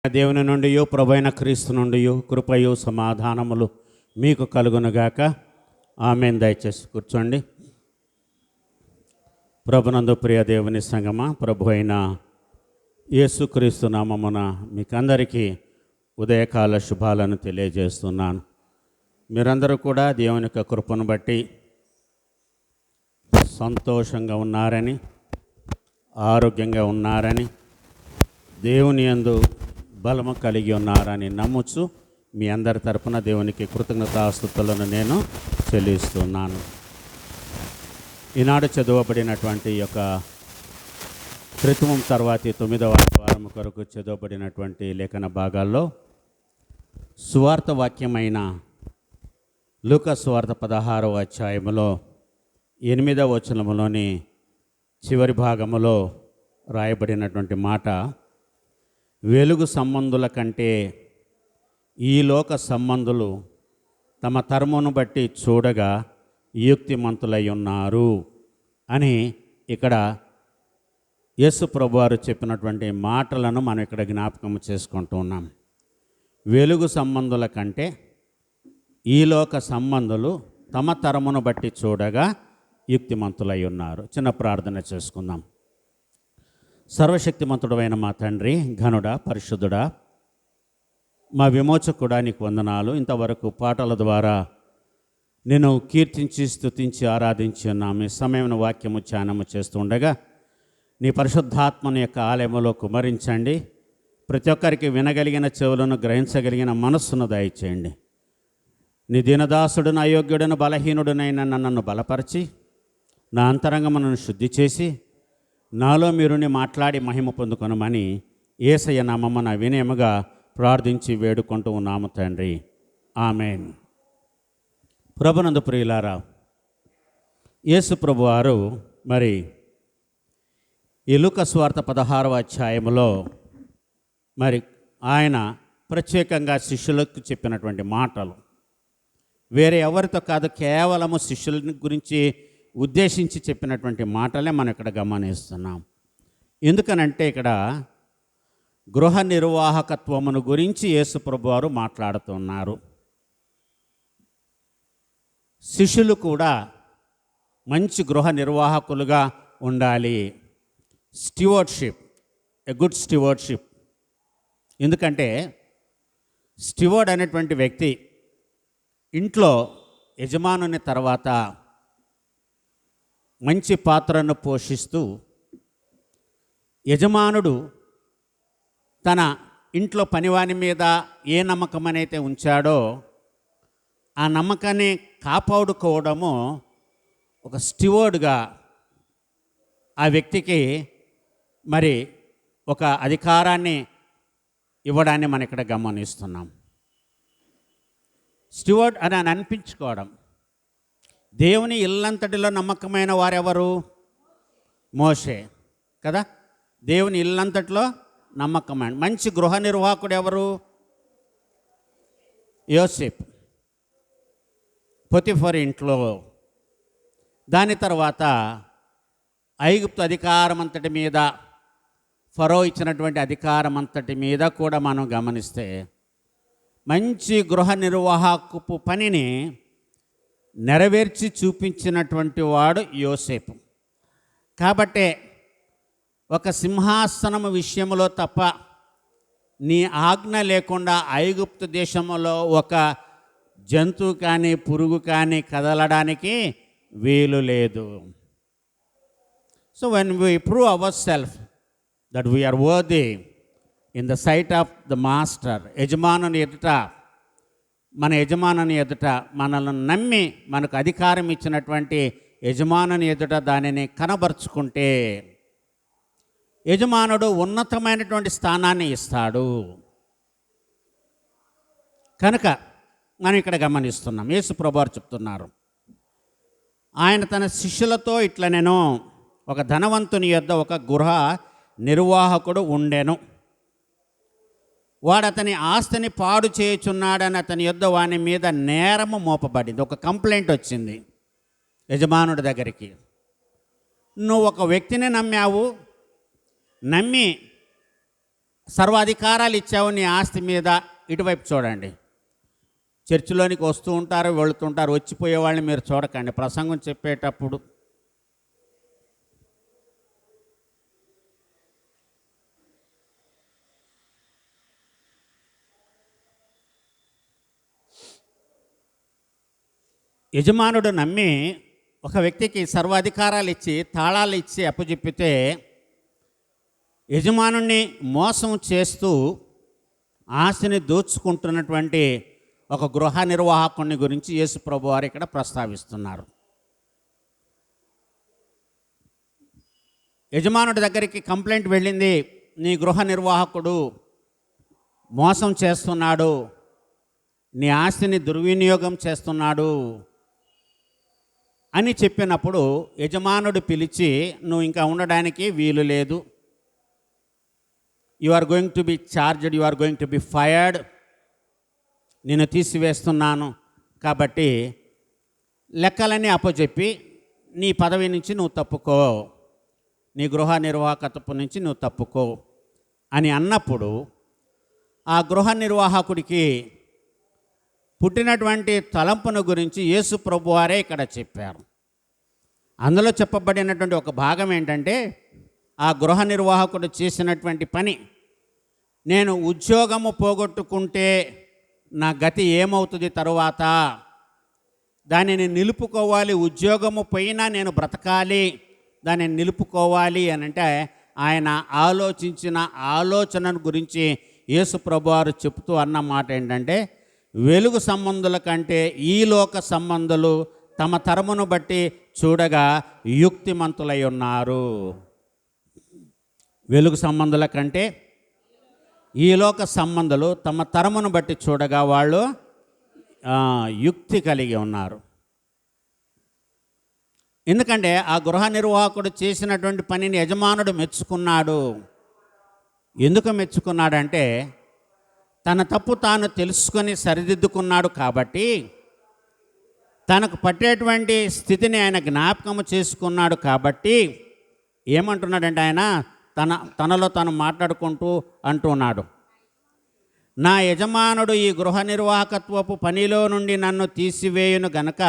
దేవుని నుండి ప్రభువైన క్రీస్తు నుండి కృపయు సమాధానములు మీకు కలుగునుగాక. ఆమేన్. దయచేసి కూర్చోండి. ప్రభునందు ప్రియ దేవుని సంగమా, ప్రభు అయిన యేసుక్రీస్తు నామమున మీకందరికీ ఉదయకాల శుభాలను తెలియజేస్తున్నాను. మీరందరూ కూడా దేవుని యొక్క కృపను బట్టి సంతోషంగా ఉన్నారని, ఆరోగ్యంగా ఉన్నారని, దేవుని యందు బలము కలిగి ఉన్నారని నమ్ముచు మీ అందరి తరపున దేవునికి కృతజ్ఞతాస్తుతులను నేను చెల్లిస్తున్నాను. ఈనాడు చదవబడినటువంటి యొక్క క్రితుమం తర్వాతి 9వ వారం కొరకు చదవబడినటువంటి లేఖన భాగాల్లో సువార్త వాక్యమైన లూకా సువార్త 16వ అధ్యాయములో 8వ వచనములోని చివరి భాగములో రాయబడినటువంటి మాట, వెలుగు సంబంధుల కంటే ఈ లోక సంబంధులు తమ తరమును బట్టి చూడగా యుక్తిమంతులై ఉన్నారు అని ఇక్కడ యేసు ప్రభువారు చెప్పినటువంటి మాటలను మనం ఇక్కడ జ్ఞాపకం చేసుకుంటూ ఉన్నాం. వెలుగు సంబంధుల కంటే ఈ లోక సంబంధులు తమ తరమును బట్టి చూడగా యుక్తిమంతులై ఉన్నారు. చిన్న ప్రార్థన చేసుకుందాం. సర్వశక్తిమంతుడైన మా తండ్రి, ఘనుడా, పరిశుద్ధుడా, మా విమోచకుడా, నీకు వందనాలు. ఇంతవరకు పాటల ద్వారా నేను కీర్తించి స్తుతించి ఆరాధించి ఉన్నాము. ఈ సమయం వాక్యము ధ్యానము చేస్తుండగా నీ పరిశుద్ధాత్మని యొక్క ఆలయములో కుమరించండి. ప్రతి ఒక్కరికి వినగలిగిన చెవులను, గ్రహించగలిగిన మనస్సును దయచేయండి. నీ దీనదాసుడును, అయోగ్యుడును, బలహీనుడునైన నన్ను బలపరిచి నా అంతరంగమును శుద్ధి చేసి నాలో మీరుని మాట్లాడి మహిమ పొందుకొనమని యేసయ్య నామమున వినయముగా ప్రార్థించి వేడుకుంటూ ఉన్నాము తండ్రి. ఆమేన్. ప్రభునందు ప్రియులారా, యేసు ప్రభువారు మరి ఈ లూకా సువార్త 16వ అధ్యాయములో మరి ఆయన ప్రత్యేకంగా శిష్యులకు చెప్పినటువంటి మాటలు వేరే ఎవరితో కాదు, కేవలము శిష్యుల గురించి ఉద్దేశించి చెప్పినటువంటి మాటలే మనం ఇక్కడ గమనిస్తున్నాం. ఎందుకనంటే ఇక్కడ గృహ నిర్వాహకత్వమును గురించి యేసు ప్రభువారు మాట్లాడుతున్నారు. శిష్యులు కూడా మంచి గృహ నిర్వాహకులుగా ఉండాలి. Stewardship, a good stewardship. ఎందుకంటే స్టివర్డ్ అనేటువంటి వ్యక్తి ఇంట్లో యజమానుని తర్వాత మంచి పాత్రను పోషిస్తూ, యజమానుడు తన ఇంట్లో పనివాని మీద ఏ నమ్మకమనైతే ఉంచాడో ఆ నమ్మకాన్ని కాపాడుకోవడము ఒక స్టివర్డ్గా ఆ వ్యక్తికి మరి ఒక అధికారాన్ని ఇవ్వడాన్ని మనం ఇక్కడ గమనిస్తున్నాం. స్టివర్డ్ అని అనిపించుకోవడం. దేవుని ఇల్లంతటిలో నమ్మకమైన వారెవరు? మోషే కదా. దేవుని ఇల్లంతటిలో నమ్మకమైన మంచి గృహ నిర్వాహకుడు ఎవరు? యోసేపు, పొతిఫర్ ఇంట్లో. దాని తర్వాత ఐగుప్తు అధికారం అంతటి మీద, ఫరో ఇచ్చినటువంటి అధికారం అంతటి మీద కూడా మనం గమనిస్తే మంచి గృహ నిర్వాహకపు పనిని నెరవేర్చి చూపించినటువంటి వాడు యోసేపు. కాబట్టే ఒక సింహాసనము విషయంలో తప్ప నీ ఆజ్ఞ లేకుండా ఐగుప్తు దేశంలో ఒక జంతువు కానీ పురుగు కానీ కదలడానికి వీలు లేదు. So when we prove our self that we are worthy in the sight of the master, యజమానుని ఎదుట, మన యజమానుని ఎదుట, మనల్ని నమ్మి మనకు అధికారం ఇచ్చినటువంటి యజమానుని ఎదుట దానిని కనబరుచుకుంటే యజమానుడు ఉన్నతమైనటువంటి స్థానాన్ని ఇస్తాడు. కనుక మనం ఇక్కడ గమనిస్తున్నాం, యేసు ప్రభువారు చెప్తున్నారు, ఆయన తన శిష్యులతో ఇట్లా, నేను ఒక ధనవంతుని యొద్ద ఒక గృహ నిర్వాహకుడు ఉండెను. వాడు అతని ఆస్తిని పాడు చేయుచున్నాడని అతని యొద్ద వాని మీద నేరము మోపబడింది. ఒక కంప్లైంట్ వచ్చింది యజమానుడి దగ్గరికి. నువ్వు ఒక వ్యక్తిని నమ్మావు, నమ్మి సర్వాధికారాలు ఇచ్చావు నీ ఆస్తి మీద. ఇటువైపు చూడండి. చర్చిలోనికి వస్తూ ఉంటారు, వెళుతుంటారు, వచ్చిపోయే వాళ్ళని మీరు చూడకండి ప్రసంగం చెప్పేటప్పుడు. యజమానుడు నమ్మి ఒక వ్యక్తికి సర్వాధికారాలు ఇచ్చి తాళాలు ఇచ్చి అప్పచెప్పితే యజమానుణ్ణి మోసం చేస్తూ ఆస్తిని దోచుకుంటున్నటువంటి ఒక గృహ నిర్వాహకుని గురించి యేసు ప్రభు వారు ఇక్కడ ప్రస్తావిస్తున్నారు. యజమానుడి దగ్గరికి కంప్లైంట్ వెళ్ళింది, నీ గృహ నిర్వాహకుడు మోసం చేస్తున్నాడు, నీ ఆస్తిని దుర్వినియోగం చేస్తున్నాడు అని చెప్పినప్పుడు యజమానుడు పిలిచి, నువ్వు ఇంకా ఉండడానికి వీలు లేదు, you are going to be charged, you are going to be fired, నేను తీసివేస్తున్నాను, కాబట్టి లెక్కలన్నీ అప్పచెప్పి నీ పదవి నుంచి నువ్వు తప్పుకో, నీ గృహ నిర్వాహకత్వం నుంచి నువ్వు తప్పుకో అని అన్నప్పుడు ఆ గృహ నిర్వాహకుడికి పుట్టినటువంటి తలంపును గురించి యేసు ప్రభు వారే ఇక్కడ చెప్పారు. అందులో చెప్పబడినటువంటి ఒక భాగం ఏంటంటే, ఆ గృహ నిర్వాహకుడు చేసినటువంటి పని, నేను ఉద్యోగము పోగొట్టుకుంటే నా గతి ఏమవుతుంది తరువాత, దానిని నిలుపుకోవాలి, ఉద్యోగము పోయినా నేను బ్రతకాలి, దానిని నిలుపుకోవాలి అని అంటే ఆయన ఆలోచించిన ఆలోచనను గురించి యేసు ప్రభువారు చెప్తూ అన్న మాట ఏంటంటే, వెలుగు సంబంధుల కంటే ఈ లోక సంబంధులు తమ తరమును బట్టి చూడగా యుక్తిమంతులై ఉన్నారు. వెలుగు సంబంధుల కంటే ఈ లోక సంబంధులు తమ తరమును బట్టి చూడగా వాళ్ళు యుక్తి కలిగి ఉన్నారు. ఎందుకంటే ఆ గృహ నిర్వాహకుడు చేసినటువంటి పనిని యజమానుడు మెచ్చుకున్నాడు. ఎందుకు మెచ్చుకున్నాడంటే, తన తప్పు తాను తెలుసుకొని సరిదిద్దుకున్నాడు కాబట్టి, తనకు పట్టేటువంటి స్థితిని ఆయన జ్ఞాపకము చేసుకున్నాడు కాబట్టి, ఏమంటున్నాడంటే ఆయన తనలో తాను మాట్లాడుకుంటూ అంటున్నాడు, నా యజమానుడు ఈ గృహ నిర్వాహకత్వపు పనిలో నుండి నన్ను తీసివేయును గనక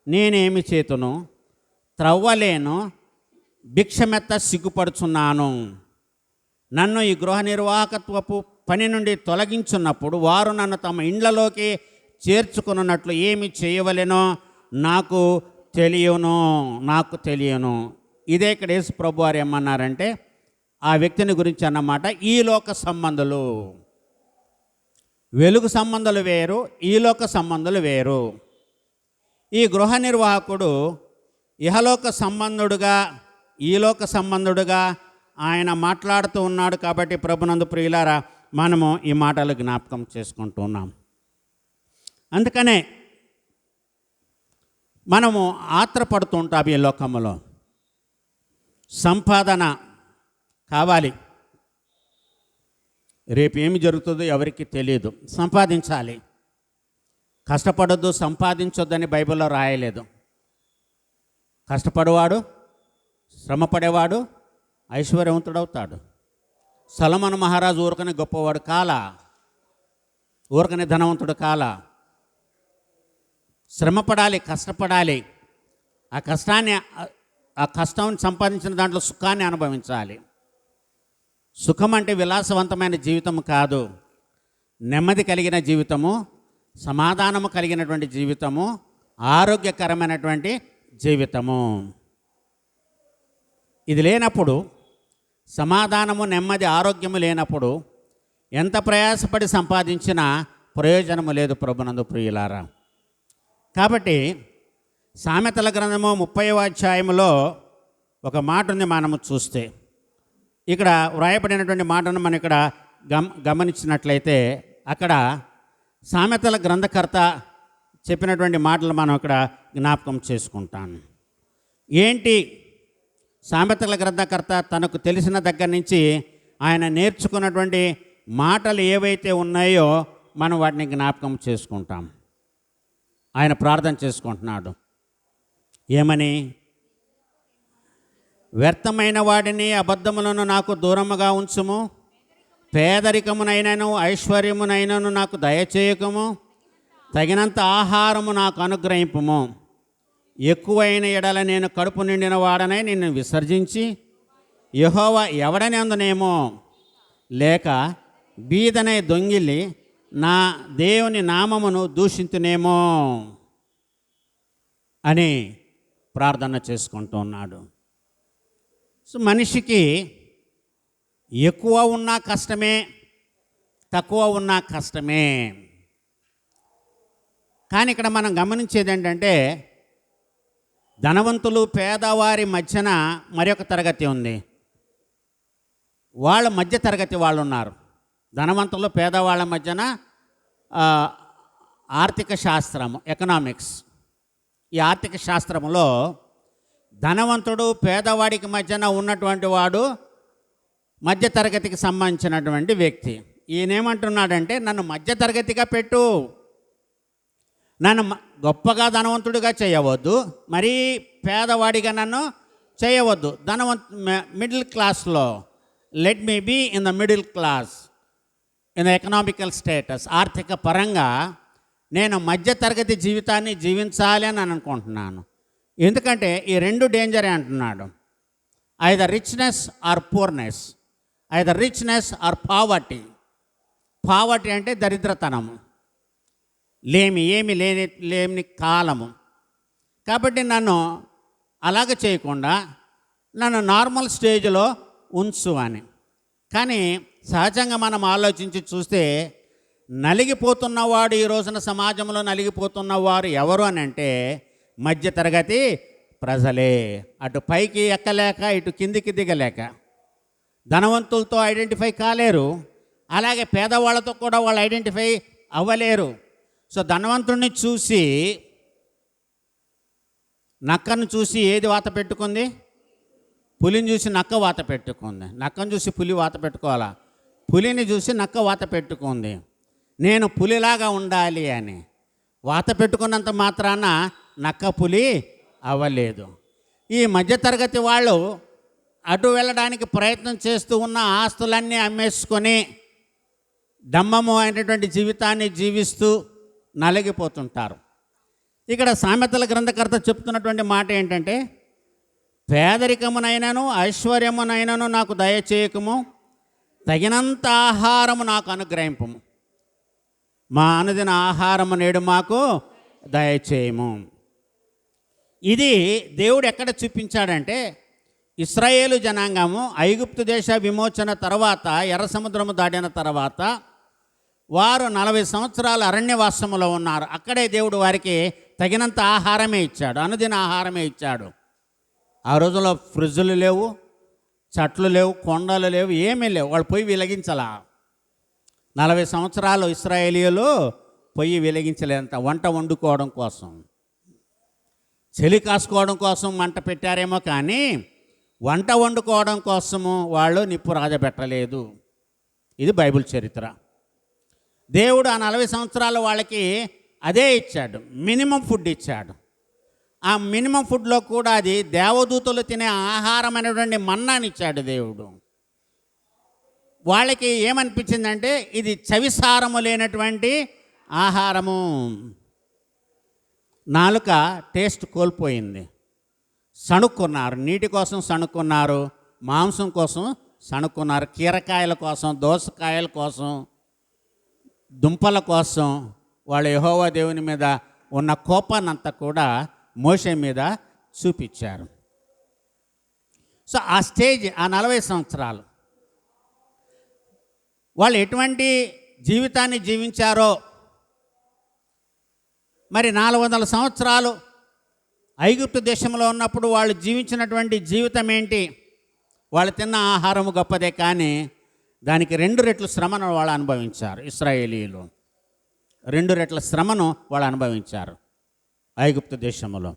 నేనేమి చేతును, త్రవ్వలేను, భిక్షమెత్త సిగ్గుపడుచున్నాను. నన్ను ఈ గృహ నిర్వాహకత్వపు పని నుండి తొలగించున్నప్పుడు వారు నన్ను తమ ఇండ్లలోకి చేర్చుకున్నట్లు ఏమి చేయవలెనో నాకు తెలియను. ఇదే ఇక్కడ యేసు ప్రభు వారు ఏమన్నారంటే, ఆ వ్యక్తిని గురించి అన్నమాట, ఈ లోక సంబంధులు. వెలుగు సంబంధులు వేరు, ఈ లోక సంబంధులు వేరు. ఈ గృహ నిర్వాహకుడు ఇహలోక సంబంధుడుగా, ఈ లోక సంబంధుడుగా ఆయన మాట్లాడుతూ ఉన్నాడు. కాబట్టి ప్రభునందు ప్రియులారా, మనము ఈ మాటలు జ్ఞాపకం చేసుకుంటూ ఉన్నాం. అందుకనే మనము ఆత్రపడుతూ ఉంటాం. ఈ లోకంలో సంపాదన కావాలి, రేపు ఏమి జరుగుతుందో ఎవరికి తెలియదు, సంపాదించాలి, కష్టపడొద్దు సంపాదించొద్దని బైబిల్లో రాయలేదు. కష్టపడేవాడు, శ్రమపడేవాడు ఐశ్వర్యవంతుడవుతాడు. సొలొమోను మహారాజు ఊరకనే గొప్పవాడు కాలా, ఊరకనే ధనవంతుడు కాలా. శ్రమపడాలి, కష్టపడాలి, ఆ కష్టం సంపాదించిన దాంట్లో సుఖాన్ని అనుభవించాలి. సుఖం అంటే విలాసవంతమైన జీవితం కాదు, నెమ్మది కలిగిన జీవితము, సమాధానము కలిగినటువంటి జీవితము, ఆరోగ్యకరమైనటువంటి జీవితము. ఇది లేనప్పుడు, సమాధానము, నెమ్మది, ఆరోగ్యము లేనప్పుడు ఎంత ప్రయాసపడి సంపాదించినా ప్రయోజనము లేదు ప్రభునందు ప్రియులారా. కాబట్టి సామెతల గ్రంథము 30వ అధ్యాయములో ఒక మాట ఉంది. మనము చూస్తే ఇక్కడ వ్రాయబడినటువంటి మాటను మనం ఇక్కడ గమనించినట్లయితే, అక్కడ సామెతల గ్రంథకర్త చెప్పినటువంటి మాటలు మనం ఇక్కడ జ్ఞాపకం చేసుకుంటాను. ఏంటి సామెతల గ్రంథకర్త తనకు తెలిసిన దగ్గర నుంచి ఆయన నేర్చుకున్నటువంటి మాటలు ఏవైతే ఉన్నాయో మనం వాటిని జ్ఞాపకం చేసుకుంటాం. ఆయన ప్రార్థన చేసుకుంటున్నాడు. ఏమని? వ్యర్థమైన వాడిని, అబద్ధములను నాకు దూరముగా ఉంచుము, పేదరికమునైనను ఐశ్వర్యమునైనను నాకు దయచేయకము, తగినంత ఆహారము నాకు అనుగ్రహింపుము. ఎక్కువైన ఎడల నేను కడుపు నిండిన వాడనై నిన్ను విసర్జించి యెహోవా ఎవడని అందునేమో, లేక బీదనై దొంగిలి నా దేవుని నామమును దూషించునేమో అని ప్రార్థన చేసుకుంటూ ఉన్నాడు. సో మనిషికి ఎక్కువ ఉన్నా కష్టమే, తక్కువ ఉన్నా కష్టమే. కానీ ఇక్కడ మనం గమనించేది ఏంటంటే, ధనవంతులు పేదవారి మధ్యన మరొక తరగతి ఉంది. వాళ్ళ మధ్య తరగతి వాళ్ళు ఉన్నారు. ధనవంతులు పేదవాళ్ళ మధ్యన ఆర్థిక శాస్త్రము, ఎకనామిక్స్. ఈ ఆర్థిక శాస్త్రములో ధనవంతుడు పేదవాడికి మధ్యన ఉన్నటువంటి వాడు మధ్య తరగతికి సంబంధించినటువంటి వ్యక్తి. ఈయనేమంటున్నాడంటే, నన్ను మధ్య తరగతిగా పెట్టు, నన్ను గొప్పగా ధనవంతుడిగా చేయవద్దు, మరీ పేదవాడిగా నన్ను చేయవద్దు. మిడిల్ క్లాస్లో, let me be in the middle class in the economical status. ఆర్థిక పరంగా నేను మధ్య తరగతి జీవితాన్ని జీవించాలి అని అనుకుంటున్నాను. ఎందుకంటే ఈ రెండు డేంజరే అంటున్నాడు. Either richness or poorness, either richness or poverty. Poverty అంటే దరిద్రతనము, ఏమి లేని కాలము. కాబట్టి నన్ను అలాగ చేయకుండా నన్ను నార్మల్ స్టేజ్లో ఉంచు అని. కానీ సహజంగా మనం ఆలోచించి చూస్తే నలిగిపోతున్నవాడు, ఈ రోజున సమాజంలో నలిగిపోతున్నవారు ఎవరు అని అంటే మధ్యతరగతి ప్రజలే. అటు పైకి ఎక్కలేక ఇటు కిందికి దిగలేక ధనవంతులతో ఐడెంటిఫై కాలేరు, అలాగే పేదవాళ్ళతో కూడా వాళ్ళు ఐడెంటిఫై అవ్వలేరు. సో ధనవంతుడిని చూసి, నక్కను చూసి ఏది వాత పెట్టుకుంది? పులిని చూసి నక్క వాత పెట్టుకుంది. నక్కను చూసి పులి వాత పెట్టుకోవాలా? పులిని చూసి నక్క వాత పెట్టుకుంది. నేను పులిలాగా ఉండాలి అని వాత పెట్టుకున్నంత మాత్రాన నక్క పులి అవ్వలేదు. ఈ మధ్యతరగతి వాళ్ళు అటు వెళ్ళడానికి ప్రయత్నం చేస్తూ ఉన్న ఆస్తులన్నీ అమ్మేసుకొని డమ్మము అయినటువంటి జీవితాన్ని జీవిస్తూ నలిగిపోతుంటారు. ఇక్కడ సామెతల గ్రంథకర్త చెప్తున్నటువంటి మాట ఏంటంటే, పేదరికమునైనను ఐశ్వర్యమునైనను నాకు దయచేయకము, తగినంత ఆహారము నాకు అనుగ్రహింపము. మా అనుదిన ఆహారము నేడు మాకు దయచేయము. ఇది దేవుడు ఎక్కడ చూపించాడంటే, ఇశ్రాయేలు జనాంగము ఐగుప్తు దేశ విమోచన తర్వాత, ఎర్ర సముద్రము దాటిన తర్వాత వారు 40 సంవత్సరాలు అరణ్యవాసములో ఉన్నారు. అక్కడే దేవుడు వారికి తగినంత ఆహారమే ఇచ్చాడు, అనుదిన ఆహారమే ఇచ్చాడు. ఆ రోజుల్లో ఫ్రిడ్జులు లేవు, చెట్లు లేవు, కొండలు లేవు, ఏమీ లేవు. వాళ్ళు పొయ్యి వెలిగించలా. 40 సంవత్సరాలు ఇశ్రాయేలీయులు పొయ్యి వెలిగించలేదంత. వంట వండుకోవడం కోసం, చలి కాసుకోవడం కోసం మంట పెట్టారేమో కానీ వంట వండుకోవడం కోసము వాళ్ళు నిప్పు రాజబెట్టలేదు. ఇది బైబిల్ చరిత్ర. దేవుడు ఆ 40 సంవత్సరాలు వాళ్ళకి అదే ఇచ్చాడు, మినిమం ఫుడ్ ఇచ్చాడు. ఆ మినిమం ఫుడ్లో కూడా అది దేవదూతలు తినే ఆహారం అనేటువంటి మన్నాని ఇచ్చాడు దేవుడు. వాళ్ళకి ఏమనిపించిందంటే, ఇది చవిసారము లేనటువంటి ఆహారము. నాలుక టేస్ట్ కోల్పోయింది. సణుక్కున్నారు, నీటి కోసం సణుక్కున్నారు, మాంసం కోసం సణుక్కున్నారు, కీరకాయల కోసం, దోసకాయల కోసం, దుంపల కోసం. వాళ్ళు యెహోవా దేవుని మీద ఉన్న కోపాన్నంతా కూడా మోషే మీద చూపించారు. సో ఆ స్టేజ్, ఆ 40 సంవత్సరాలు వాళ్ళు ఎటువంటి జీవితాన్ని జీవించారో, మరి 400 సంవత్సరాలు ఐగుప్తు దేశంలో ఉన్నప్పుడు వాళ్ళు జీవించినటువంటి జీవితం ఏంటి? వాళ్ళు తిన్న ఆహారము గొప్పదే, కానీ దానికి 2 రెట్ల శ్రమను వాళ్ళు అనుభవించారు. ఇశ్రాయేలీయులు 2 రెట్ల శ్రమను వాళ్ళు అనుభవించారు ఐగుప్తు దేశంలో.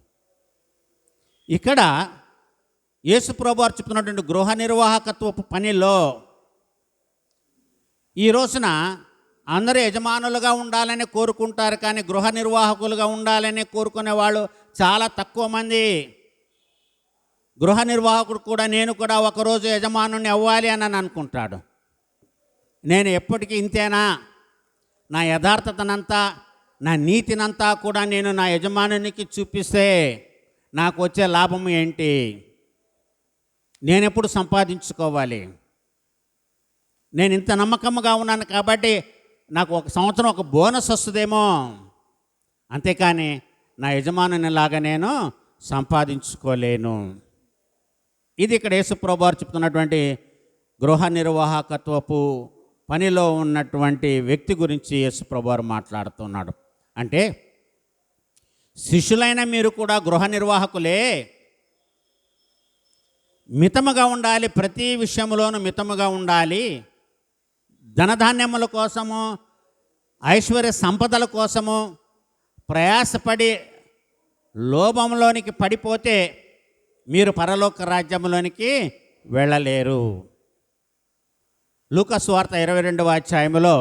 ఇక్కడ యేసు ప్రభువారు చెప్తున్నటువంటి గృహ నిర్వాహకత్వపు పనిలో ఈ రోజున అందరూ యజమానులుగా ఉండాలని కోరుకుంటారు, కానీ గృహ నిర్వాహకులుగా ఉండాలని కోరుకునే వాళ్ళు చాలా తక్కువ మంది. గృహ నిర్వాహకుడు కూడా, నేను కూడా ఒకరోజు యజమానుని అవ్వాలి అని అనుకుంటాడు. నేను ఎప్పటికీ ఇంతేనా, నా యథార్థతనంతా నా నీతినంతా కూడా నేను నా యజమానునికి చూపిస్తే నాకు వచ్చే లాభం ఏంటి? నేను ఎప్పుడు సంపాదించుకోవాలి? నేను ఇంత నమ్మకంగా ఉన్నాను కాబట్టి నాకు ఒక సంవత్సరం ఒక బోనస్ వస్తుందేమో, అంతేకాని నా యజమానునిలాగా నేను సంపాదించుకోలేను. ఇది ఇక్కడ యేసుప్రభువు వారు చెప్తున్నటువంటి గృహ నిర్వాహకత్వపు పనిలో ఉన్నటువంటి వ్యక్తి గురించి యేసుప్రభువు వారు మాట్లాడుతున్నాడు. అంటే శిష్యులైన మీరు కూడా గృహ నిర్వాహకులే, మితముగా ఉండాలి, ప్రతి విషయంలోనూ మితముగా ఉండాలి. ధనధాన్యముల కోసము, ఐశ్వర్య సంపదల కోసము ప్రయాసపడి లోభంలోనికి పడిపోతే మీరు పరలోక రాజ్యంలోనికి వెళ్ళలేరు. లూకా సువార్త 22వ అధ్యాయంలో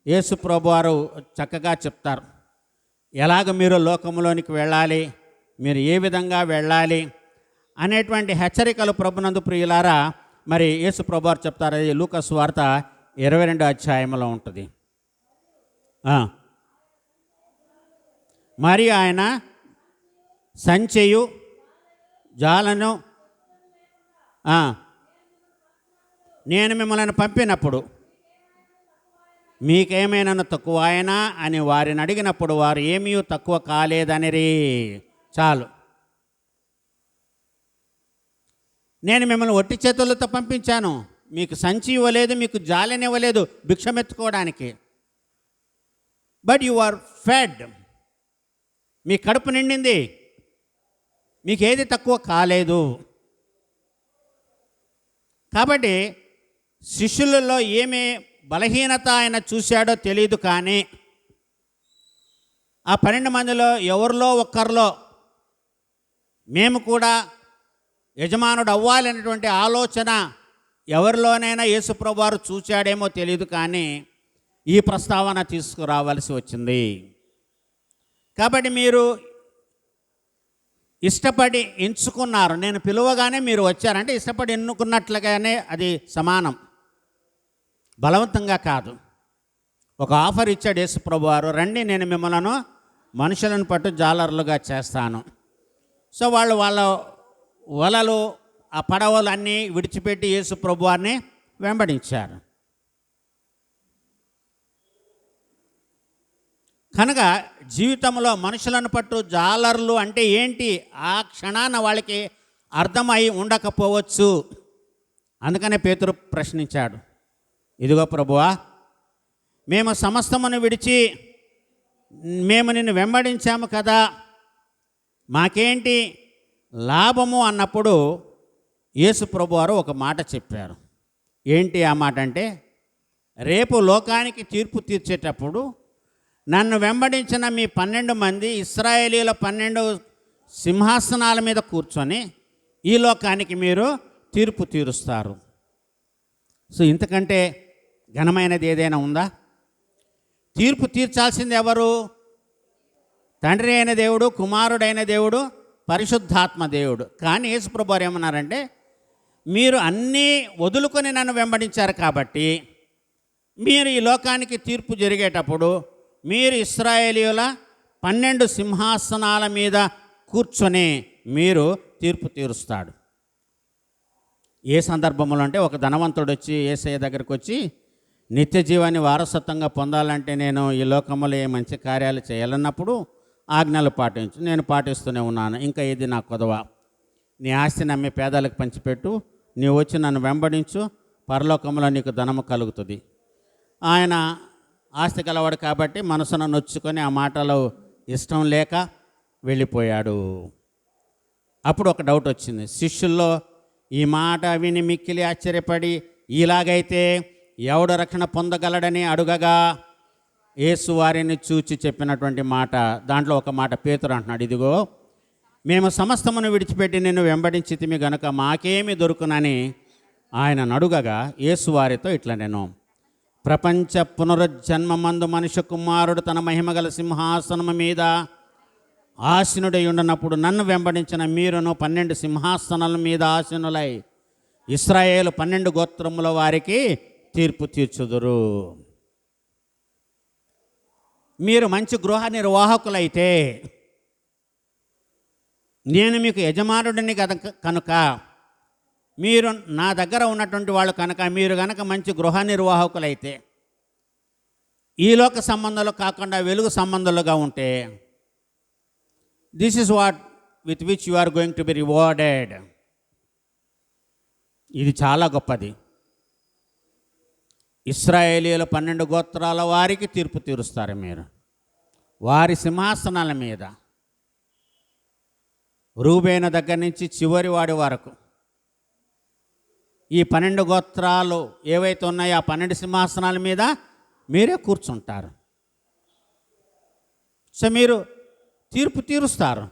యేసు ప్రభువు వారు చక్కగా చెప్తారు, ఎలాగ మీరు లోకంలోనికి వెళ్ళాలి, మీరు ఏ విధంగా వెళ్ళాలి అనేటువంటి హెచ్చరికలు ప్రభునందు ప్రియులారా మరి యేసు ప్రభువు వారు చెప్తారు. అది లూకా సువార్త 22వ అధ్యాయంలో ఉంటుంది. మరి ఆయన సంచెయు జాలను నేను మిమ్మల్ని పంపినప్పుడు మీకేమైనా తక్కువ ఆయనా అని వారిని అడిగినప్పుడు వారు ఏమీ తక్కువ కాలేదనిరి. చాలు, నేను మిమ్మల్ని ఒట్టి చేతులతో పంపించాను, మీకు సంచి ఇవ్వలేదు, మీకు జాలనివ్వలేదు భిక్షమెత్తుకోవడానికి. బట్ యు ఆర్ ఫెడ్, మీ కడుపు నిండింది, మీకు ఏది తక్కువ కాలేదు. కాబట్టి శిష్యులలో ఏమి బలహీనత ఆయన చూశాడో తెలియదు, కానీ ఆ 12 మందిలో ఎవరిలో ఒక్కరిలో మేము కూడా యజమానుడు అవ్వాలనేటువంటి ఆలోచన ఎవరిలోనైనా యేసుప్రభువు వారు చూశాడేమో తెలియదు, కానీ ఈ ప్రస్తావన తీసుకురావాల్సి వచ్చింది. కాబట్టి మీరు ఇష్టపడి ఎంచుకున్నారు, నేను పిలువగానే మీరు వచ్చారంటే ఇష్టపడి ఎన్నుకున్నట్లుగానే అది సమానం, బలవంతంగా కాదు. ఒక ఆఫర్ ఇచ్చాడు యేసుప్రభువు వారు, రండి నేను మిమ్మల్ని మనుషులను పట్టు జాలర్లుగా చేస్తాను. సో వాళ్ళు వాళ్ళ వలలు ఆ పడవలు అన్నీ విడిచిపెట్టి యేసుప్రభువు వారిని వెంబడించారు. కనుక జీవితంలో మనుషులను పట్టు జాలర్లు అంటే ఏంటి ఆ క్షణాన వాళ్ళకి అర్థమై ఉండకపోవచ్చు. అందుకనే పేతురు ప్రశ్నించాడు, ఇదిగో ప్రభువా, మేము సమస్తమును విడిచి మేము నిన్ను వెంబడించాము కదా, మాకేంటి లాభము అన్నప్పుడు యేసు ప్రభువారు ఒక మాట చెప్పారు. ఏంటి ఆ మాట అంటే, రేపు లోకానికి తీర్పు తీర్చేటప్పుడు నన్ను వెంబడించిన మీ 12 మంది ఇశ్రాయేలీల 12 సింహాసనాల మీద కూర్చొని ఈ లోకానికి మీరు తీర్పు తీరుస్తారు. సో ఇంతకంటే ఘనమైనది ఏదైనా ఉందా? తీర్పు తీర్చాల్సింది ఎవరు? తండ్రి అయిన దేవుడు, కుమారుడైన దేవుడు, పరిశుద్ధాత్మ దేవుడు. కానీ యేసుప్రభువు వారు ఏమన్నారంటే, మీరు అన్నీ వదులుకొని నన్ను వెంబడించారు కాబట్టి మీరు ఈ లోకానికి తీర్పు జరిగేటప్పుడు మీరు ఇశ్రాయేలీయుల 12 సింహాసనాల మీద కూర్చొని మీరు తీర్పు తీరుస్తాడు. ఏ సందర్భంలో అంటే, ఒక ధనవంతుడు వచ్చి యేసయ్య దగ్గరికి వచ్చి, నిత్య జీవాన్ని వారసత్వంగా పొందాలంటే నేను ఈ లోకంలో ఏ మంచి కార్యాలు చేయాలన్నప్పుడు ఆజ్ఞలు పాటించు. నేను పాటిస్తూనే ఉన్నాను, ఇంకా ఇది నా కొదవ. నీ ఆస్తిని అమ్మి పేదలకు పంచిపెట్టు, నీవు వచ్చి నన్ను వెంబడించు, పరలోకంలో నీకు ధనము కలుగుతుంది. ఆయన ఆస్తి కలవాడు కాబట్టి మనసును నొచ్చుకొని ఆ మాటలో ఇష్టం లేక వెళ్ళిపోయాడు. అప్పుడు ఒక డౌట్ వచ్చింది శిష్యుల్లో. ఈ మాట విని మిక్కిలి ఆశ్చర్యపడి, ఇలాగైతే ఎవడు రక్షణ పొందగలడని అడుగగా యేసు వారిని చూచి చెప్పినటువంటి మాట, దాంట్లో ఒక మాట పేతురు అంటున్నాడు, ఇదిగో మేము సమస్తమును విడిచిపెట్టి నిన్ను వెంబడించితిమి గనుక మాకేమి దొరుకునని ఆయన అడుగగా యేసు వారితో ఇట్లా, నేను ప్రపంచ పునరుజ్జన్మమందు మనుష్య కుమారుడు తన మహిమగల సింహాసనము మీద ఆసీనుడై ఉండనప్పుడు నన్ను వెంబడించిన మీరును 12 సింహాసనాల మీద ఆసీనులై ఇశ్రాయేలు 12 గోత్రముల వారికి తీర్పు తీర్చుదురు. మీరు మంచి గృహ నిర్వాహకులైతే, నేను మీకు యజమానుడిని కనుక, మీరు నా దగ్గర ఉన్నటువంటి వాళ్ళు కనుక, మీరు కనుక మంచి గృహ నిర్వాహకులైతే, ఈ లోక సంబంధాలు కాకుండా వెలుగు సంబంధాలుగా ఉంటే, this is what with which you are going to be rewarded. ఇది చాలా గొప్పది. ఇశ్రాయేలీయుల 12 గోత్రాల వారికి తీర్పు తీరుస్తారు మీరు, వారి సింహాసనాల మీద, రూబేను దగ్గర నుంచి చివరి వాడి వరకు ఈ 12 గోత్రాలు ఏవైతే ఉన్నాయో ఆ 12 సింహాసనాల మీద మీరే కూర్చుంటారు. సో మీరు తీర్పు తీరుస్తారు.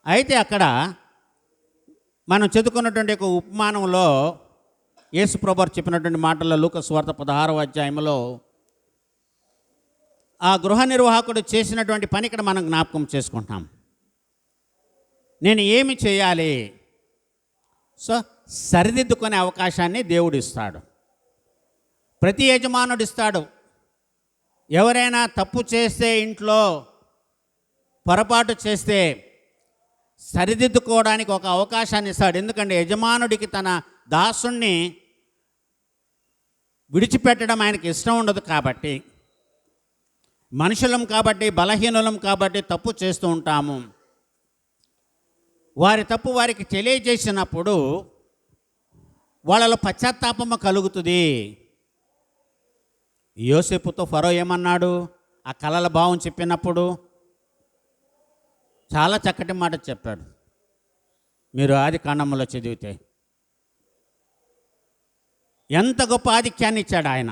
అయితే అక్కడ మనం చదువుకున్నటువంటి ఒక ఉపమానంలో యేసు ప్రభువు చెప్పినటువంటి మాటల్లో లూకా సువార్త 16వ అధ్యాయంలో ఆ గృహ నిర్వాహకుడు చేసినటువంటి పని ఇక్కడ మనం జ్ఞాపకం చేసుకుంటాం. నేను ఏమి చేయాలి? సో సరిదిద్దుకునే అవకాశాన్ని దేవుడు ఇస్తాడు, ప్రతి యజమానుడు ఇస్తాడు. ఎవరైనా తప్పు చేస్తే, ఇంట్లో పొరపాటు చేస్తే సరిదిద్దుకోవడానికి ఒక అవకాశాన్ని ఇస్తాడు. ఎందుకంటే యజమానుడికి తన దాసుణ్ణి విడిచిపెట్టడం ఆయనకి ఇష్టం ఉండదు. కాబట్టి మనుషులం కాబట్టి, బలహీనులం కాబట్టి తప్పు చేస్తూ ఉంటాము. వారి తప్పు వారికి తెలియజేసినప్పుడు వాళ్ళలో పశ్చాత్తాపము కలుగుతుంది. యోసేపుతో ఫరో ఏమన్నాడు? ఆ కలల భావం చెప్పినప్పుడు చాలా చక్కటి మాట చెప్పాడు. మీరు ఆది కాండములో చదివితే ఎంత గొప్ప ఆధిక్యాన్ని ఇచ్చాడు ఆయన.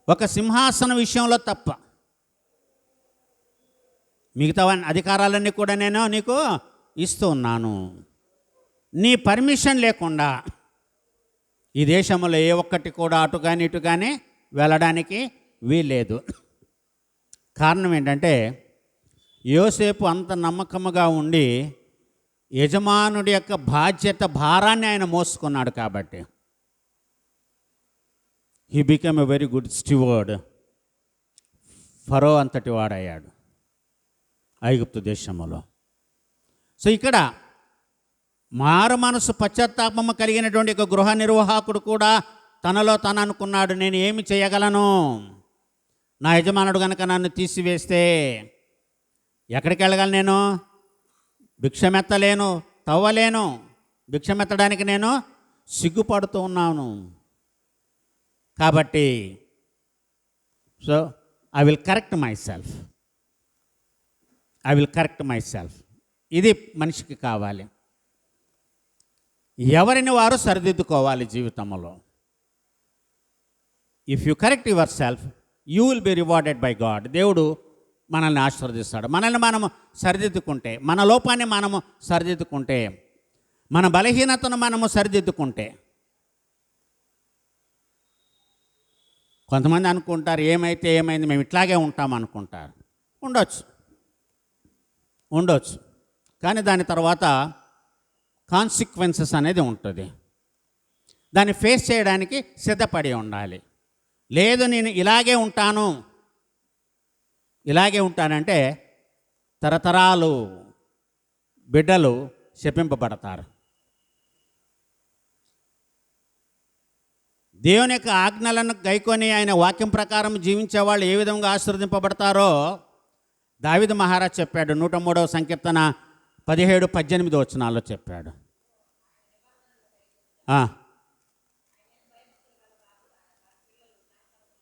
ఒక సింహాసన విషయంలో తప్ప మిగతా అధికారాలన్నీ కూడా నేను నీకు ఇస్తూ ఉన్నాను. నీ పర్మిషన్ లేకుండా ఈ దేశంలో ఏ ఒక్కటి కూడా అటు కానీ ఇటు కానీ వెళ్ళడానికి వీల్లేదు. కారణం ఏంటంటే యోసేపు అంత నమ్మకముగా ఉండి యజమానుడి యొక్క బాధ్యత భారాన్ని ఆయన మోసుకున్నాడు. కాబట్టి he become a very good steward. Pharaoh అంతటి వాడయ్యాడు ఐగుప్తు దేశంలో. సో ఇక్కడ మారు మనసు పశ్చాత్తాపము కలిగినటువంటి ఒక గృహ నిర్వాహకుడు కూడా తనలో తను అనుకున్నాడు, నేను ఏమి చేయగలను? నా యజమానుడు కనుక నన్ను తీసివేస్తే ఎక్కడికి వెళ్ళగలను? నేను భిక్షమెత్తలేను, తవ్వలేను. భిక్షమెత్తడానికి నేను సిగ్గుపడుతూ ఉన్నాను. కాబట్టి so I will correct my self. ఇది మనిషికి కావాలి. ఎవరిని వారు సరిదిద్దుకోవాలి జీవితంలో. If you correct your self you will be rewarded by God. దేవుడు మనల్ని ఆశీర్వదిస్తాడు. మనల్ని మనము సరిదిద్దుకుంటే, మన లోపాన్ని మనము సరిదిద్దుకుంటే, మన బలహీనతను మనము సరిదిద్దుకుంటే. కొంతమంది అనుకుంటారు ఏమైతే ఏమైంది, మేము ఇట్లాగే ఉంటాం అనుకుంటారు. ఉండొచ్చు కానీ దాని తర్వాత కాన్సిక్వెన్సెస్ అనేది ఉంటుంది. దాన్ని ఫేస్ చేయడానికి సిద్ధపడి ఉండాలి. లేదు నేను ఇలాగే ఉంటానంటే తరతరాలు బిడ్డలు శపింపబడతారు. దేవుని యొక్క ఆజ్ఞలను గైకొని ఆయన వాక్యం ప్రకారం జీవించే వాళ్ళు ఏ విధంగా ఆశీర్వదింపబడతారో దావీదు మహారాజ్ చెప్పాడు. 103వ సంకీర్తన 17-18 వచనాల్లో చెప్పాడు.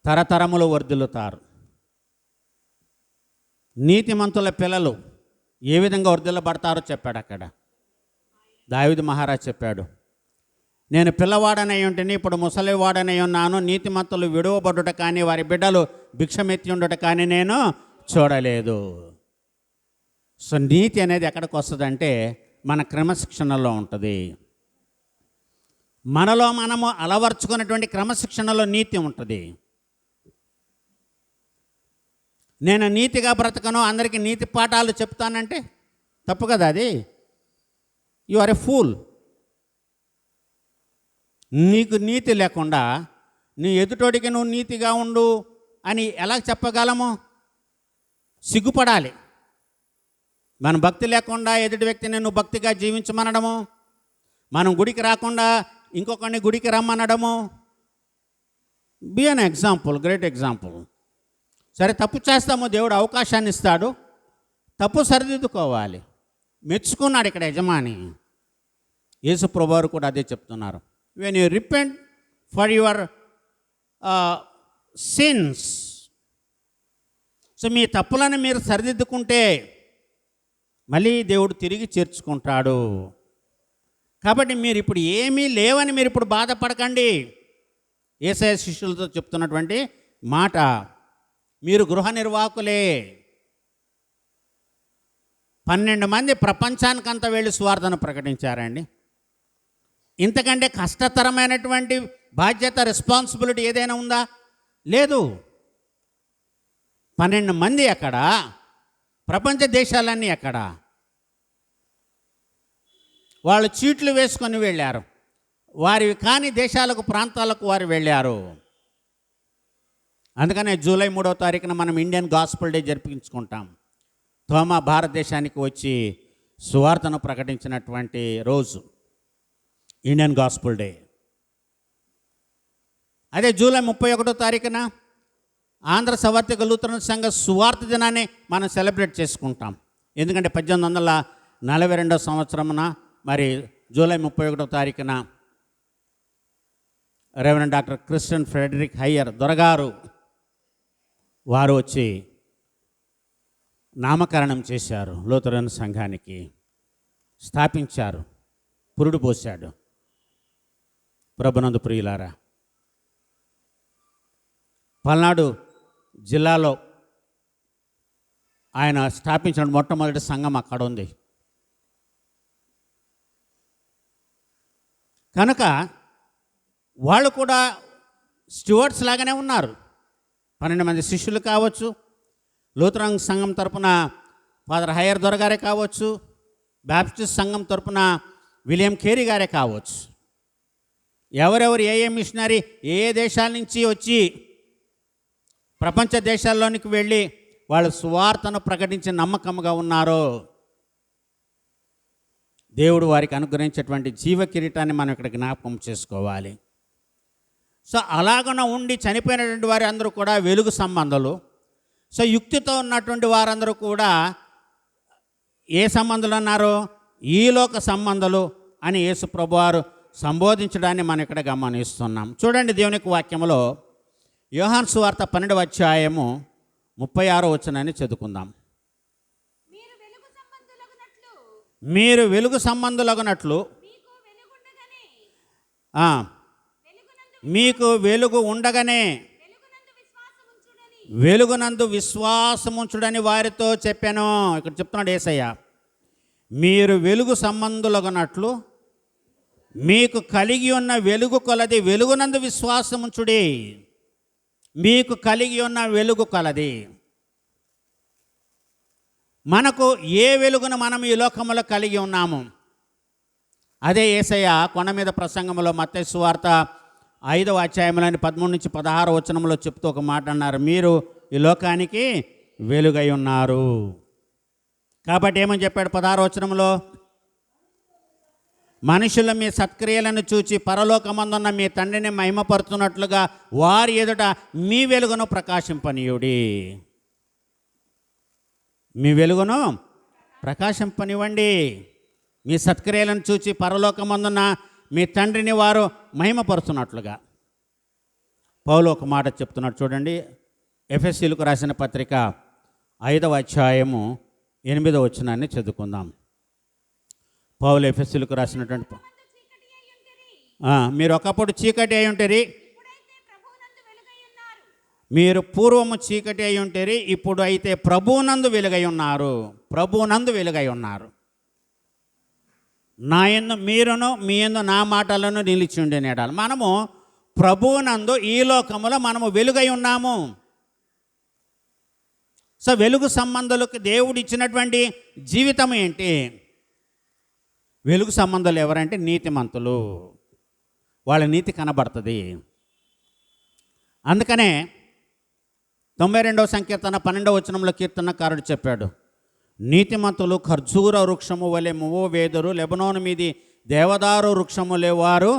తరతరములు వర్ధిల్లుతారు. నీతిమంతుల పిల్లలు ఏ విధంగా వర్ధిల్లబడతారో చెప్పాడు. అక్కడ దావీదు మహారాజ్ చెప్పాడు, నేను పిల్లవాడనై ఉంటేనే ఇప్పుడు ముసలివాడనై ఉన్నాను. నీతిమంతులు విడువబడుట కానీ వారి బిడ్డలు భిక్షమెత్తి ఉండుట కానీ నేను చూడలేదు. సో నీతి అనేది ఎక్కడికి వస్తుందంటే మన క్రమశిక్షణలో ఉంటుంది. మనలో మనము అలవర్చుకున్నటువంటి క్రమశిక్షణలో నీతి ఉంటుంది. నేను నీతిగా బ్రతకను, అందరికీ నీతి పాఠాలు చెప్తానంటే తప్పు కదా. అది యు ఆర్ ఎ ఫూల్. నీకు నీతి లేకుండా నీ ఎదుటోడికి నువ్వు నీతిగా ఉండు అని ఎలా చెప్పగలము? సిగ్గుపడాలి. మన భక్తి లేకుండా ఎదుటి వ్యక్తిని నువ్వు భక్తిగా జీవించమనడము, మనం గుడికి రాకుండా ఇంకొకరిని గుడికి రమ్మనడము. Be an example, great example. సరే, తప్పు చేస్తాము, దేవుడు అవకాశాన్ని ఇస్తాడు, తప్పు సరిదిద్దుకోవాలి. మెచ్చుకున్నాడు ఇక్కడ యజమాని. యేసు ప్రభువారు కూడా అదే చెప్తున్నారు. When you repent for your sins, so మీ తప్పులను మీరు సరిదిద్దుకుంటే మళ్ళీ దేవుడు తిరిగి చేర్చుకుంటాడు. కాబట్టి మీరు ఇప్పుడు ఏమీ లేవని మీరు ఇప్పుడు బాధపడకండి. యేసయ్య శిష్యులతో చెప్తున్నటువంటి మాట, మీరు గృహ నిర్వాహకులే. 12 మంది ప్రపంచానికంతా వెళ్ళి సువార్తను ప్రకటించారండి. ఇంతకంటే కష్టతరమైనటువంటి బాధ్యత, రెస్పాన్సిబిలిటీ ఏదైనా ఉందా? లేదు. 12 మంది ఎక్కడ? ప్రపంచ దేశాలన్నీ ఎక్కడ? వాళ్ళు చీట్లు వేసుకొని వెళ్ళారు. వారి కాని దేశాలకు, ప్రాంతాలకు వారు వెళ్ళారు. అందుకనే జూలై 3వ తారీఖున మనం ఇండియన్ గాస్పుల్ డే జరిపించుకుంటాం. తోమా భారతదేశానికి వచ్చి సువార్తను ప్రకటించినటువంటి రోజు ఇండియన్ గాస్పుల్ డే. అదే జూలై 31వ తారీఖున ఆంధ్ర సవర్తిక లూథరన్ సంఘ సువార్త దినాన్ని మనం సెలబ్రేట్ చేసుకుంటాం. ఎందుకంటే 1842 సంవత్సరమున మరి జూలై 31వ తారీఖున reverend doctor Christian Frederick Heyer దొరగారు వారు వచ్చి నామకరణం చేశారు, లూథరన్ సంఘానికి స్థాపించారు, పురుడు పోశాడు. ప్రభునందు ప్రియులారా, పల్నాడు జిల్లాలో ఆయన స్థాపించిన మొట్టమొదటి సంఘం అక్కడ ఉంది. కనుక వాళ్ళు కూడా స్టూవర్డ్స్ లాగానే ఉన్నారు. 12 మంది శిష్యులు కావచ్చు, లూథరన్ సంఘం తరపున ఫాదర్ హయ్యర్ దొరగారే కావచ్చు, బ్యాప్టిస్ట్ సంఘం తరపున విలియం కేరీ గారే కావచ్చు. ఎవరెవరు ఏ మిషనరీ ఏ దేశాల నుంచి వచ్చి ప్రపంచ దేశాల్లోనికి వెళ్ళి వాళ్ళు సువార్తను ప్రకటించి నమ్మకంగా ఉన్నారో దేవుడు వారికి అనుగ్రహించేటువంటి జీవ కిరీటాన్ని మనం ఇక్కడ జ్ఞాపకం చేసుకోవాలి. సో అలాగన ఉండి చనిపోయినటువంటి వారి అందరూ కూడా వెలుగు సంబంధాలు. సో యుక్తితో ఉన్నటువంటి వారందరూ కూడా ఏ సంబంధాలు అన్నారు? ఈలోక సంబంధాలు అని యేసు ప్రభువారు సంబోధించడాన్ని మనం ఇక్కడ గమనిస్తున్నాం. చూడండి, దేవుని యొక్క వాక్యములో యోహాను సువార్త 12వ అధ్యాయము 36వ వచనాన్ని చదువుకుందాం. మీరు వెలుగు సంబంధులగునట్లు మీకు వెలుగు ఉండగానే వెలుగునందు విశ్వాసముంచుడని వారితో చెప్పాను. ఇక్కడ చెప్తున్నాడు యేసయ్య, మీరు వెలుగు సంబంధులగునట్లు మీకు కలిగి ఉన్న వెలుగు కొలది వెలుగునందు విశ్వాసముంచుడి. మీకు కలిగి ఉన్న వెలుగు కలది. మనకు ఏ వెలుగును మనం ఈ లోకంలో కలిగి ఉన్నాము? అదే యేసయ్య కొండ మీద ప్రసంగంలో మత్తయి సువార్త 5వ అధ్యాయంలోని 13 నుంచి 16 వచనంలో చెప్తూ ఒక మాట అన్నారు, మీరు ఈ లోకానికి వెలుగై ఉన్నారు. కాబట్టి ఏమని చెప్పాడు 16వ వచనంలో? మనుషుల మీ సత్క్రియలను చూచి పరలోకమందున్న మీ తండ్రిని మహిమపరుచున్నట్లుగా వారి ఎదుట మీ వెలుగును ప్రకాశింపనీయుడి. మీ వెలుగును ప్రకాశింపనివ్వండి. మీ సత్క్రియలను చూచి పరలోకమందున్న మీ తండ్రిని వారు మహిమపరుచున్నట్లుగా. పౌలు ఒక మాట చెప్తున్నాడు చూడండి. ఎఫెసీయులకు రాసిన పత్రిక 5వ అధ్యాయము 8వ వచనాన్ని చదువుకుందాం. పౌలు ఎఫెసీయులకు రాసినటువంటి, మీరు ఒకప్పుడు చీకటి అయి ఉంటారు, మీరు పూర్వము చీకటి అయి ఉంటారు, ఇప్పుడు అయితే ప్రభువునందు వెలుగై ఉన్నారు. ప్రభువునందు వెలుగై ఉన్నారు. నా యందు మీరును మీ యందు నా మాటలను నిలిచి ఉండేనేడాలి. మనము ప్రభువునందు ఈ లోకములో మనము వెలుగై ఉన్నాము. సో వెలుగు సంబంధాలకు దేవుడు ఇచ్చినటువంటి జీవితం ఏంటి? వెలుగు సంబంధాలు ఎవరంటే నీతిమంతులు. వాళ్ళ నీతి కనబడుతుంది. అందుకనే 92వ సంకీర్తన 12వ వచనంలో కీర్తనకారుడు చెప్పాడు, నీతిమంతులు ఖర్జూర వృక్షము వలె వేదురు, లెబనోను మీది దేవదారు వృక్షములే వారు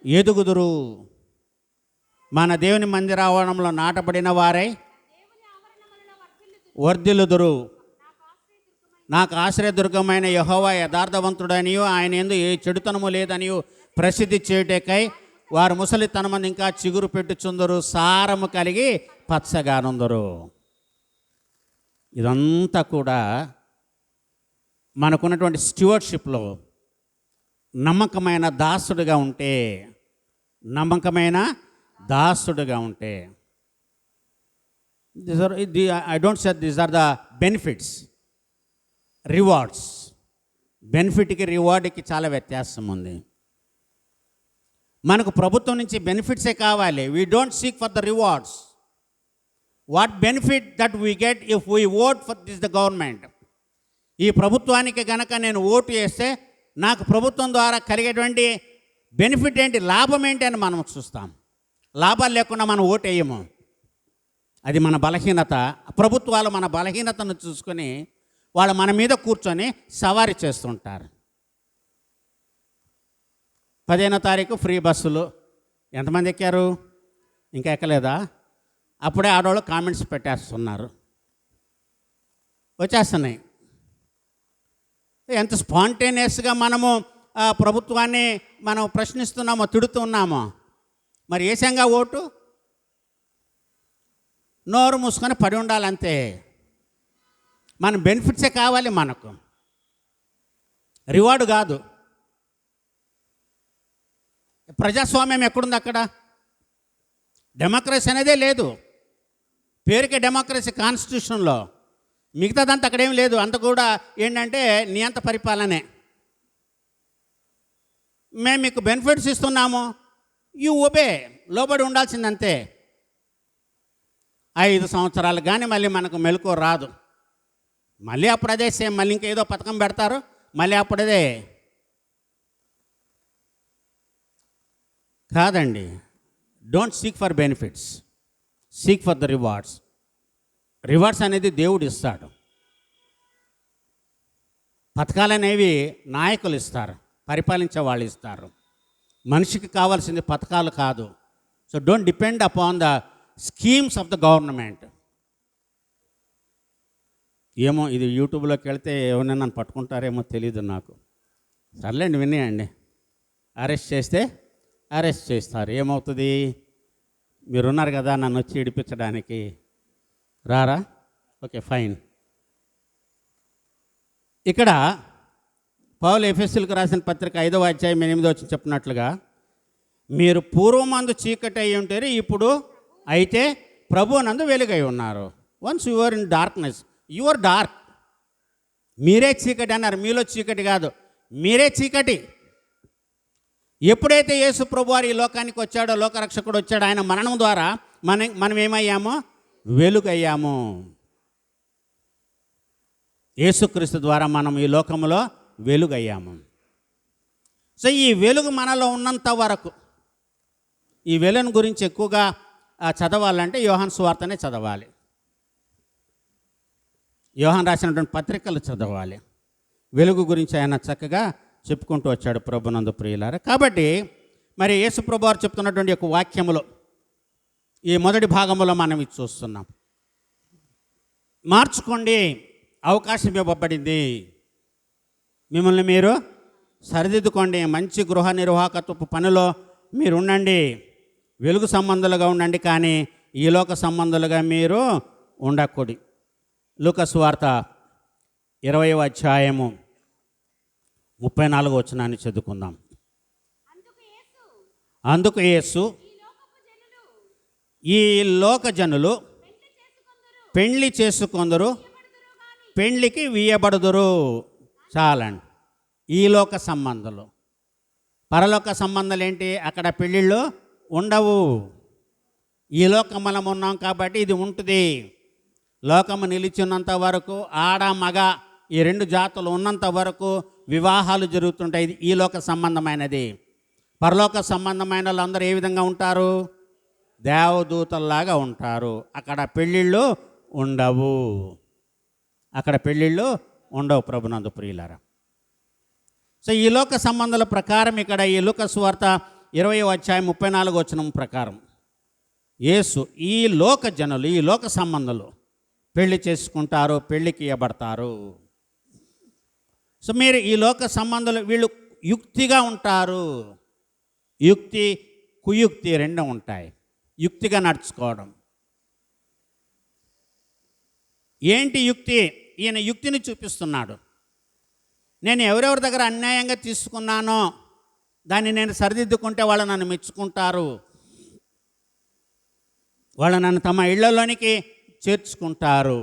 ఎదుగుదురు. మన దేవుని మందిరావరణంలో నాటబడిన వారై వర్ధిల్లుదురు. నాకు ఆశ్రయదుర్గమైన యెహోవా యథార్థవంతుడనియు ఆయన యందు ఏ చెడుతనము లేదనియు ప్రసిద్ధి చేయుటకై వారు ముసలితనమంది ఇంకా చిగురు పెట్టుచుందరు, సారము కలిగి పచ్చగానుందరు. ఇదంతా కూడా మనకున్నటువంటి స్టివర్డ్షిప్లో నమ్మకమైన దాసుడుగా ఉంటే, I don't say these are the benefits, rewards. బెనిఫిట్కి రివార్డ్కి చాలా వ్యత్యాసం ఉంది. మనకు ప్రభుత్వం నుంచి బెనిఫిట్సే కావాలి. We don't seek for the rewards. What benefit that we get if we vote for this the government. ఈ ప్రభుత్వానికి కనుక నేను ఓటు వేస్తే నాకు ప్రభుత్వం ద్వారా కలిగేటువంటి బెనిఫిట్ ఏంటి, లాభం ఏంటి అని మనం చూస్తాం. లాభాలు లేకుండా మనం ఓటు వేయము. అది మన బలహీనత. ప్రభుత్వాలు మన బలహీనతను చూసుకొని వాళ్ళు మన మీద కూర్చొని సవారీ చేస్తుంటారు. 15వ తారీఖు ఫ్రీ బస్సులు. ఎంతమంది ఎక్కారు? ఇంకా ఎక్కలేదా? అప్పుడే ఆడవాళ్ళు కామెంట్స్ పెట్టేస్తున్నారు, వచ్చేస్తున్నాయి. ఎంత స్పాంటేనియస్గా మనము ప్రభుత్వాన్ని మనం ప్రశ్నిస్తున్నామో, తిడుతున్నామో. మరి ఏసంగా ఓటు నోరు మూసుకొని పడి ఉండాలంతే. మన బెనిఫిట్సే కావాలి, మనకు రివార్డు కాదు. ప్రజాస్వామ్యం ఎక్కడుంది? అక్కడ డెమోక్రసీ అనేదే లేదు. పేరుకే డెమోక్రసీ కాన్స్టిట్యూషన్లో, మిగతాదంతా అక్కడేం లేదు. అంత కూడా ఏంటంటే నియంత పరిపాలనే. మేము మీకు బెనిఫిట్స్ ఇస్తున్నాము, యూ ఒబే, లోబడి ఉండాల్సిందంతే. 5 సంవత్సరాలు కానీ మళ్ళీ మనకు మెలకువ రాదు. మళ్ళీ అప్పుడు అదే సేమ్, మళ్ళీ ఇంకేదో పథకం పెడతారు, మళ్ళీ అప్పుడదే. కాదండి, don't seek for benefits, seek for the rewards. Rewards అనేది దేవుడు ఇస్తాడు. పథకాలు అనేవి నాయకులు ఇస్తారు, పరిపాలించే వాళ్ళు ఇస్తారు. మనిషికి కావాల్సింది పథకాలు కాదు. So don't depend upon the schemes of the government. ఏమో ఇది యూట్యూబ్లోకి వెళ్తే ఎవరైనా నన్ను పట్టుకుంటారేమో తెలీదు నాకు. సర్లేండి, వినేయండి. అరెస్ట్ చేస్తే అరెస్ట్ చేస్తారు, ఏమవుతుంది? మీరున్నారు కదా నన్ను వచ్చి ఇడిపించడానికి, రారా? Okay, fine. ఇక్కడ పౌలు ఎఫెసీయులకు రాసిన పత్రిక 5వ అధ్యాయం 8వ వచనం చెప్పినట్లుగా, మీరు పూర్వమందు చీకటి అయి ఉంటారు, ఇప్పుడు అయితే ప్రభువునందు వెలుగై ఉన్నారు. Once you are in darkness, you are dark. మీరే చీకటి అన్నారు, మీలో చీకటి కాదు, మీరే చీకటి. ఎప్పుడైతే యేసు ప్రభువారు ఈ లోకానికి వచ్చాడో, లోకరక్షకుడు వచ్చాడో, ఆయన మరణం ద్వారా మనం ఏమయ్యామో? వెలుగయ్యాము. యేసుక్రీస్తు ద్వారా మనం ఈ లోకంలో వెలుగయ్యాము. సో ఈ వెలుగు మనలో ఉన్నంత వరకు, ఈ వెలుగుని గురించి ఎక్కువగా చదవాలంటే యోహాను సువార్తనే చదవాలి, యోహాను రాసినటువంటి పత్రికలు చదవాలి. వెలుగు గురించి ఆయన చక్కగా చెప్పుకుంటూ వచ్చాడు, ప్రభునందు ప్రియులారా. కాబట్టి మరి యేసు ప్రభువారు చెప్తున్నటువంటి ఒక వాక్యములో ఈ మొదటి భాగంలో మనం ఇది చూస్తున్నాం. మార్చుకోండి, అవకాశం ఇవ్వబడింది, మిమ్మల్ని మీరు సరిదిద్దుకోండి, మంచి గృహ నిర్వాహకత్వపు పనిలో మీరు ఉండండి, వెలుగు సంబంధులుగా ఉండండి, కానీ ఈ లోక సంబంధులుగా మీరు ఉండకూడదు. లూకా సువార్త 20వ అధ్యాయము 34వ వచనాన్ని చదువుకుందాం. అందుకు యేసు, ఈ లోక జనులు పెండ్లి చేసుకొందరు, పెండ్లికి వీయబడుదురు. చాలండి. ఈ లోక సంబంధాలు, పరలోక సంబంధాలు ఏంటి? అక్కడ పెళ్ళిళ్ళు ఉండవు. ఈ లోకం మనం ఉన్నాం కాబట్టి ఇది ఉంటుంది. లోకము నిలిచినంత వరకు, ఆడ మగ ఈ 2 జాతులు ఉన్నంత వరకు వివాహాలు జరుగుతుంటాయి. ఇది ఈ లోక సంబంధమైనది. పరలోక సంబంధమైన వాళ్ళందరూ ఏ విధంగా ఉంటారు? దేవదూతల్లాగా ఉంటారు. అక్కడ పెళ్ళిళ్ళు ఉండవు. అక్కడ పెళ్ళిళ్ళు ఉండవు ప్రభునందు ప్రియులారా. సో ఈ లోక సంబంధాల ప్రకారం ఇక్కడ ఈ లూకా సువార్త 20వ అధ్యాయం 34వ వచనం ప్రకారం యేసు ఈ లోక జనులు, ఈ లోక సంబంధాలు పెళ్లి చేసుకుంటారు, పెళ్ళికి ఇవ్వబడతారు. సో మీరు ఈ లోక సంబంధాలు వీళ్ళు యుక్తిగా ఉంటారు. యుక్తి కుయుక్తి రెండు ఉంటాయి. యుక్తిగా నడుచుకోవడం. ఏంటి యుక్తి? ఈయన యుక్తిని చూపిస్తున్నాడు. నేను ఎవరెవరి దగ్గర అన్యాయంగా తీసుకున్నానో దాన్ని నేను సరిదిద్దుకుంటే వాళ్ళు నన్ను మెచ్చుకుంటారు, వాళ్ళు నన్ను తమ ఇళ్లలోనికి చేర్చుకుంటారు.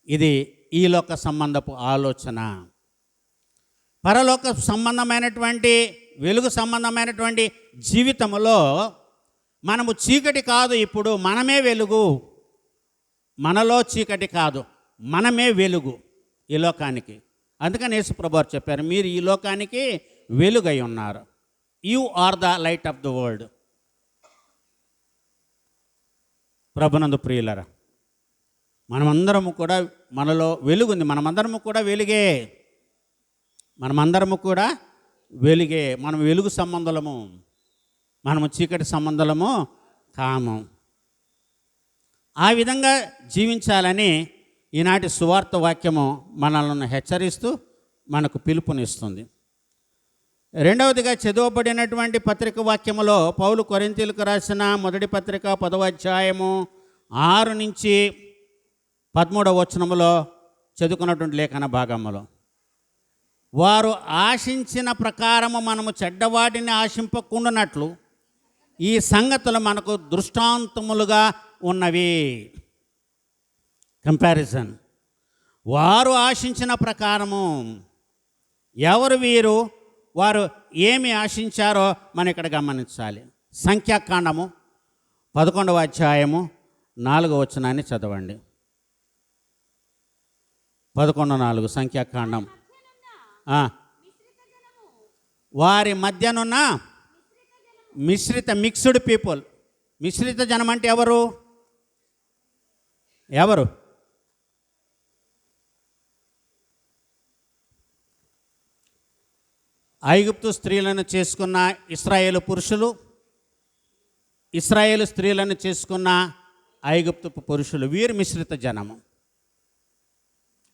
ఇది ఈ లోక సంబంధపు ఆలోచన. పరలోక సంబంధమైనటువంటి వెలుగు సంబంధమైనటువంటి జీవితంలో మనము చీకటి కాదు, ఇప్పుడు మనమే వెలుగు. మనలో చీకటి కాదు, మనమే వెలుగు ఈ లోకానికి. అందుకని యేసు ప్రభువారు చెప్పారు, మీరు ఈ లోకానికి వెలుగై ఉన్నారు. You are the light of the world. ప్రభునందు ప్రియులరా, మనమందరము కూడా మనలో వెలుగుంది. మనమందరము కూడా వెలుగే. మనమందరము కూడా వెలుగే. మనం వెలుగు సంబంధులము, మనము చీకటి సంబంధులము కాము. ఆ విధంగా జీవించాలని ఈనాటి సువార్త వాక్యము మనల్ని హెచ్చరిస్తూ మనకు పిలుపునిస్తుంది. రెండవదిగా చదువబడినటువంటి పత్రిక వాక్యములో పౌలు కొరింథీయులకు రాసిన మొదటి పత్రిక 10వ అధ్యాయము 6 నుంచి 13వ వచనములో చదువుకున్నటువంటి లేఖన భాగములో, వారు ఆశించిన ప్రకారము మనము చెడ్డవాటిని ఆశింపకుండానట్లు ఈ సంగతులు మనకు దృష్టాంతములుగా ఉన్నవి. కంపారిజన్. వారు ఆశించిన ప్రకారము. ఎవరు వీరు? వారు ఏమి ఆశించారో మనం ఇక్కడ గమనించాలి. సంఖ్యాకాండము 11వ అధ్యాయము 4వ వచనాన్ని చదవండి. 11:4 సంఖ్యాకాండం. వారి మధ్యనున్న మిక్స్డ్ పీపుల్. మిశ్రిత జనం అంటే ఎవరు? ఎవరు? ఐగుప్తు స్త్రీలను చేసుకున్న ఇశ్రాయేలు పురుషులు, ఇశ్రాయేలు స్త్రీలను చేసుకున్న ఐగుప్తు పురుషులు, వీరు మిశ్రిత జనము.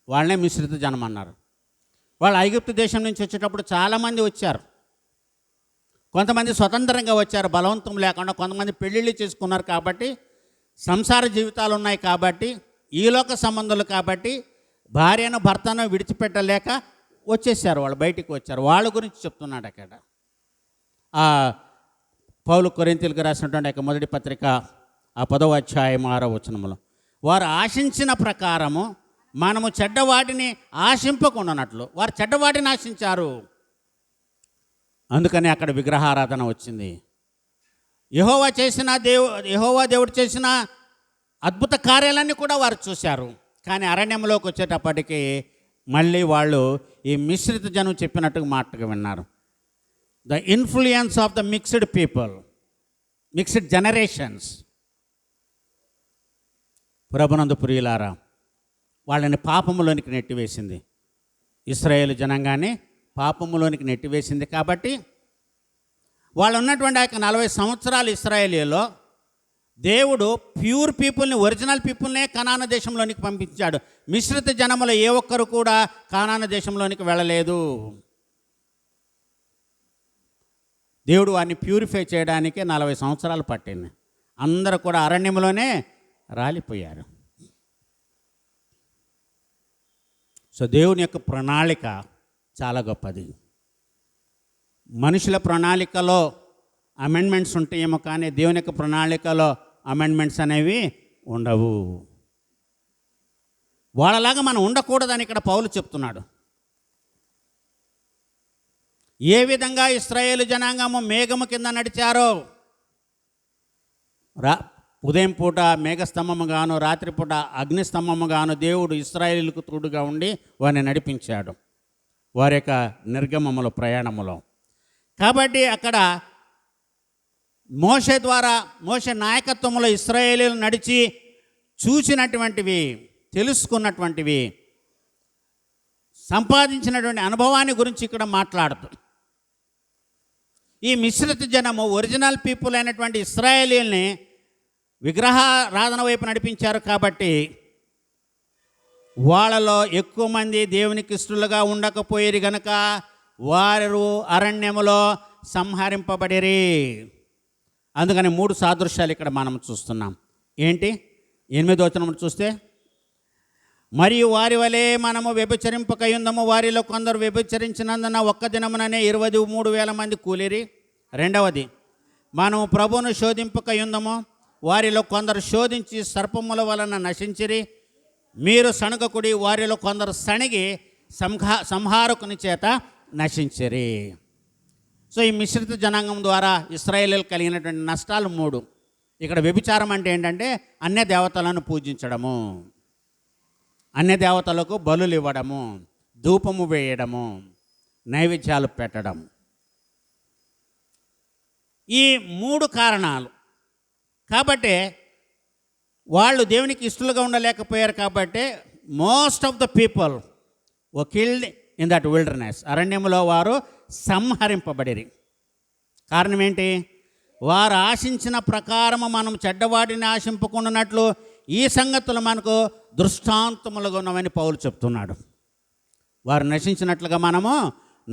వాళ్ళనే మిశ్రిత జనం అన్నారు. వాళ్ళు ఐగుప్తు దేశం నుంచి వచ్చేటప్పుడు చాలామంది వచ్చారు. కొంతమంది స్వతంత్రంగా వచ్చారు, బలవంతం లేకుండా. కొంతమంది పెళ్ళిళ్ళు చేసుకున్నారు కాబట్టి, సంసార జీవితాలు ఉన్నాయి కాబట్టి, ఈ లోక సంబంధాలు కాబట్టి భార్యను భర్తను విడిచిపెట్టలేక వచ్చేసారు. వాళ్ళు బయటికి వచ్చారు. వాళ్ళ గురించి చెప్తున్నాడు అక్కడ పౌలు కొరింథీయులకు రాసినటువంటి మొదటి పత్రిక 10వ అధ్యాయం 6వ వచనములో, వారు ఆశించిన ప్రకారము మనము చెడ్డవాటిని ఆశింపకుండానట్లు. వారు చెడ్డవాటిని ఆశించారు. అందుకని అక్కడ విగ్రహారాధన వచ్చింది. యెహోవా దేవుడు చేసిన అద్భుత కార్యాలన్నీ కూడా వారు చూశారు. కానీ అరణ్యంలోకి వచ్చేటప్పటికి మళ్ళీ వాళ్ళు ఈ మిశ్రిత జనం చెప్పినట్టుగా మాటగా విన్నారు. The influence of the mixed people, mixed generations. ప్రభునందు ప్రియులారా, వాళ్ళని పాపములోనికి నెట్టివేసింది. ఇశ్రాయేలు జనాంగాన్ని పాపములోనికి నెట్టివేసింది. కాబట్టి వాళ్ళు ఉన్నటువంటి ఆ 40 సంవత్సరాలు ఇశ్రాయేలీలో దేవుడు ప్యూర్ పీపుల్ని, ఒరిజినల్ పీపుల్నే కనాన దేశంలోనికి పంపించాడు. మిశ్రిత జనములో ఏ ఒక్కరు కూడా కనాన దేశంలోనికి వెళ్ళలేదు. దేవుడు వారిని ప్యూరిఫై చేయడానికి 40 సంవత్సరాలు పట్టింది. అందరూ కూడా అరణ్యంలోనే రాలిపోయారు. సో దేవుని యొక్క ప్రణాళిక చాలా గొప్పది. మనుషుల ప్రణాళికలో అమెండ్మెంట్స్ ఉంటాయేమో, కానీ దేవుని యొక్క ప్రణాళికలో అమెండ్మెంట్స్ అనేవి ఉండవు. వాళ్ళలాగా మనం ఉండకూడదని ఇక్కడ పౌలు చెప్తున్నాడు. ఏ విధంగా ఇశ్రాయేలు జనాంగము మేఘము కింద నడిచారో, ఉదయం పూట మేఘస్తంభముగాను, రాత్రిపూట అగ్నిస్తంభముగాను దేవుడు ఇశ్రాయేలుకు తోడుగా ఉండి వారిని నడిపించాడు వారి యొక్క నిర్గమములో, ప్రయాణములో. కాబట్టి అక్కడ మోషే ద్వారా, మోషే నాయకత్వంలో ఇశ్రాయేలీయులు నడిచి చూసినటువంటివి, తెలుసుకున్నటువంటివి, సంపాదించినటువంటి అనుభవాన్ని గురించి ఇక్కడ మాట్లాడుతుంది. ఈ మిశ్రిత జనము ఒరిజినల్ పీపుల్ అయినటువంటి ఇశ్రాయేలీయుల్ని విగ్రహారాధన వైపు నడిపించారు. కాబట్టి వాళ్ళలో ఎక్కువ మంది దేవునికి ఇష్టలుగా ఉండకపోయేది గనక వారు అరణ్యములో సంహరింపబడిరి. అందుకని 3 సాదృశ్యాలు ఇక్కడ మనం చూస్తున్నాం. ఏంటి? 8వ వచనం చూస్తే, మరియు వారి వలె మనము వ్యభిచరింపకయుందము, వారిలో కొందరు వ్యభిచరించినందున ఒక్క దినముననే 23,000 మంది కూలిరి. రెండవది, మనము ప్రభువును శోధింపకయుందము, వారిలో కొందరు శోధించి సర్పముల వలన నశించిరి. మీరు సణుగకుడి, వారిలో కొందరు సణిగి సంహారకుని చేత నశించిరి. సో ఈ మిశ్రిత జనాంగం ద్వారా ఇశ్రాయేలీయులు కలిగినటువంటి నష్టాలు 3. ఇక్కడ వ్యభిచారం అంటే ఏంటంటే అన్య దేవతలను పూజించడము, అన్య దేవతలకు బలులు ఇవ్వడము, ధూపము వేయడము, నైవేద్యాలు పెట్టడం. ఈ 3 కారణాలు. కాబట్టి వాళ్ళు దేవునికి ఇష్టలుగా ఉండలేకపోయారు. కాబట్టి most of the people were killed in that wilderness. అరణ్యంలో వారు సంహరింపబడిరి. కారణం ఏంటి? వారు ఆశించిన ప్రకారము మనం చెడ్డవాటిని ఆశింపకుండానట్లు ఈ సంగతులు మనకు దృష్టాంతములుగా ఉన్నవని పౌలు చెప్తున్నాడు. వారు నశించినట్లుగా మనము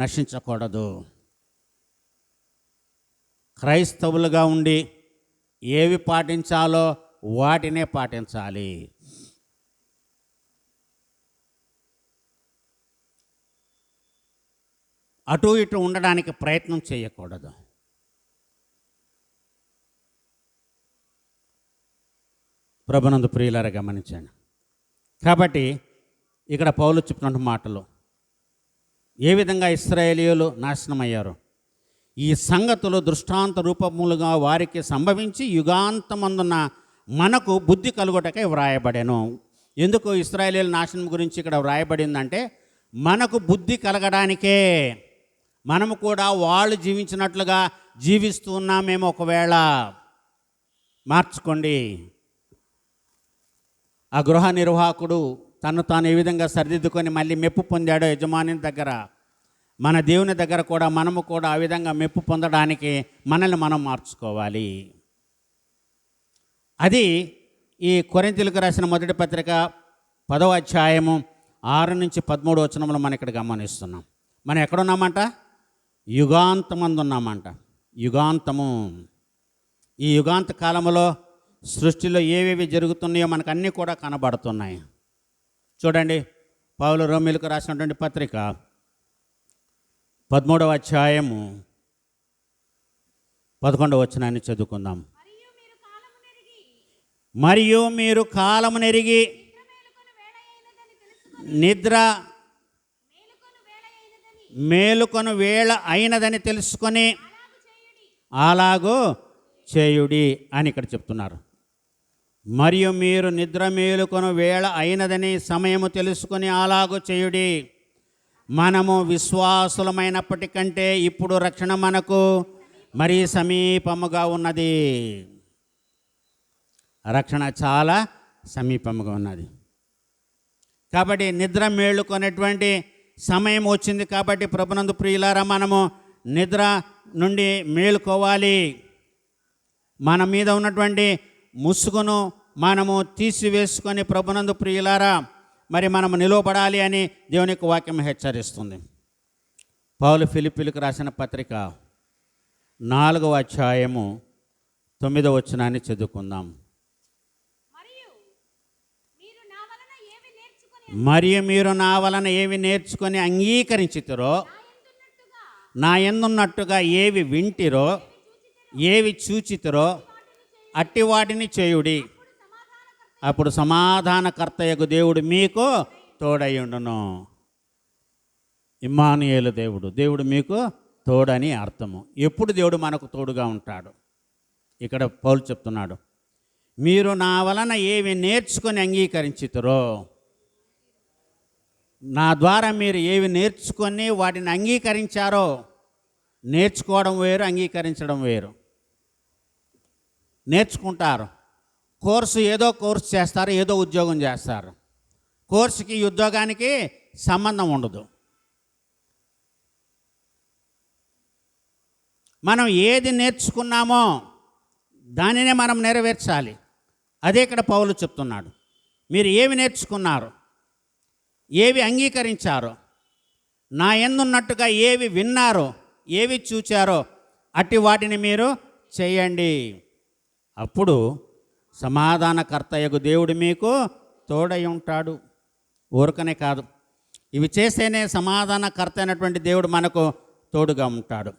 నశించకూడదు. క్రైస్తవులుగా ఉండి ఏవి పాటించాలో వాటినే పాటించాలి. అటు ఇటు ఉండడానికి ప్రయత్నం చేయకూడదు. ప్రభునందు ప్రియులారా గమనించండి. కాబట్టి ఇక్కడ పౌలు చెప్పినటువంటి మాటలు ఏ విధంగా ఇశ్రాయేలీయులు నాశనమయ్యారు, ఈ సంగతులు దృష్టాంత రూపములుగా వారికి సంభవించి యుగాంతమందున మనకు బుద్ధి కలుగుటకై వ్రాయబడెను. ఎందుకు ఇశ్రాయేలీయుల నాశనం గురించి ఇక్కడ వ్రాయబడిందంటే మనకు బుద్ధి కలగడానికే. మనము కూడా వాళ్ళు జీవించినట్లుగా జీవిస్తూ ఉన్నామేమో. ఒకవేళ మార్చుకోండి. ఆ గృహ నిర్వాహకుడు తను తాను ఏ విధంగా సరిదిద్దుకొని మళ్ళీ మెప్పు పొందాడో యజమాని దగ్గర, మన దేవుని దగ్గర కూడా మనము కూడా ఆ విధంగా మెప్పు పొందడానికి మనల్ని మనం మార్చుకోవాలి. అది ఈ కొరింథీయులకు రాసిన మొదటి పత్రిక 10వ అధ్యాయము 6 నుంచి 13 వచనంలో మనం ఇక్కడ గమనిస్తున్నాం. మనం ఎక్కడున్నామంట? యుగాంతమందు ఉన్నామంట. యుగాంతము. ఈ యుగాంత కాలంలో సృష్టిలో ఏవేవి జరుగుతున్నాయో మనకు అన్నీ కూడా కనబడుతున్నాయి. చూడండి, పౌలు రోమీయులకు రాసినటువంటి పత్రిక 13వ అధ్యాయము 11వ వచనాన్ని చదువుకుందాం. మరియు మీరు కాలమునెరిగి నిద్ర మేలుకొను వేళ అయినదని తెలుసుకొని అలాగూ చేయుడి అని ఇక్కడ చెప్తున్నారు. మరియు మీరు నిద్ర మేలుకొను వేళ అయినదని సమయము తెలుసుకొని అలాగూ చేయుడి. మనము విశ్వాసులమైనప్పటికంటే ఇప్పుడు రక్షణ మనకు మరీ సమీపముగా ఉన్నది. రక్షణ చాలా సమీపముగా ఉన్నది. కాబట్టి నిద్ర మేలుకొనేటువంటి సమయం వచ్చింది. కాబట్టి ప్రభునందు ప్రియులారా, మనము నిద్ర నుండి మేలుకోవాలి. మన మీద ఉన్నటువంటి ముసుగును మనము తీసివేసుకొని ప్రభునందు ప్రియులారా మరి మనము నిలవబడాలి అని దేవుని యొక్క వాక్యం హెచ్చరిస్తుంది. పౌలు ఫిలిప్పీలకు రాసిన పత్రిక 4వ అధ్యాయము 9వ వచనాన్ని చదువుకుందాం. మరియు మీరు నా వలన ఏవి నేర్చుకొని అంగీకరించితిరో, నా యందున్నట్టుగా ఏవి వింటిరో, ఏవి చూచితిరో అట్టి వాటిని చేయుడి. అప్పుడు సమాధానకర్తయగు దేవుడు మీకు తోడయ్యుండును. ఇమ్మానుయేలు దేవుడు, దేవుడు మీకు తోడని అర్థము. ఎప్పుడు దేవుడు మనకు తోడుగా ఉంటాడు? ఇక్కడ పౌలు చెప్తున్నాడు, మీరు నా వలన ఏవి నేర్చుకొని అంగీకరించితిరో, నా ద్వారా మీరు ఏవి నేర్చుకొని వాటిని అంగీకరించారో, నేర్చుకోవడం వేరు, అంగీకరించడం వేరు. నేర్చుకుంటారు, ఏదో కోర్సు చేస్తారు, ఏదో ఉద్యోగం చేస్తారు. కోర్సుకి ఉద్యోగానికి సంబంధం ఉండదు. మనం ఏది నేర్చుకున్నామో దానినే మనం నెరవేర్చాలి. అదే ఇక్కడ పౌలు చెప్తున్నాడు. మీరు ఏవి నేర్చుకున్నారు, ఏవి అంగీకరించారో, నా యందున్నట్టుగా ఏవి విన్నారో, ఏవి చూచారో అట్టి వాటిని మీరు చేయండి. అప్పుడు సమాధానకర్తయగు దేవుడు మీకు తోడై ఉంటాడు. ఊరకనే కాదు, ఇవి చేస్తేనే సమాధానకర్త అయినటువంటి దేవుడు మనకు తోడుగా ఉంటాడు.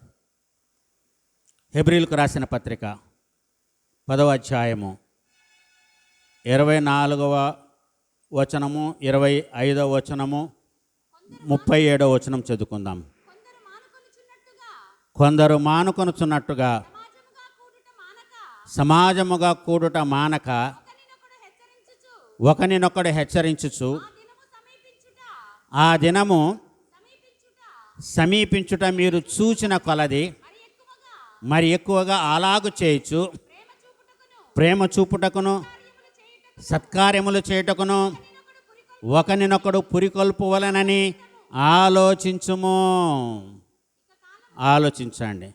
హెబ్రీలకు రాసిన పత్రిక 10వ అధ్యాయము 24వ వచనము, 25వ వచనము, 37వ వచనం చదువుకుందాం. కొందరు మానుకొనుచున్నట్టుగా సమాజముగా కూడుట మానక ఒకనినొకడు హెచ్చరించుచు ఆ దినము సమీపించుట మీరు చూచిన కొలది మరి ఎక్కువగా అలాగు చేయొచ్చు, ప్రేమ చూపుటకును సత్కార్యములు చేయుటకును ఒకనినొకడు పురికొల్పువలనని ఆలోచించుము. ఆలోచించండి.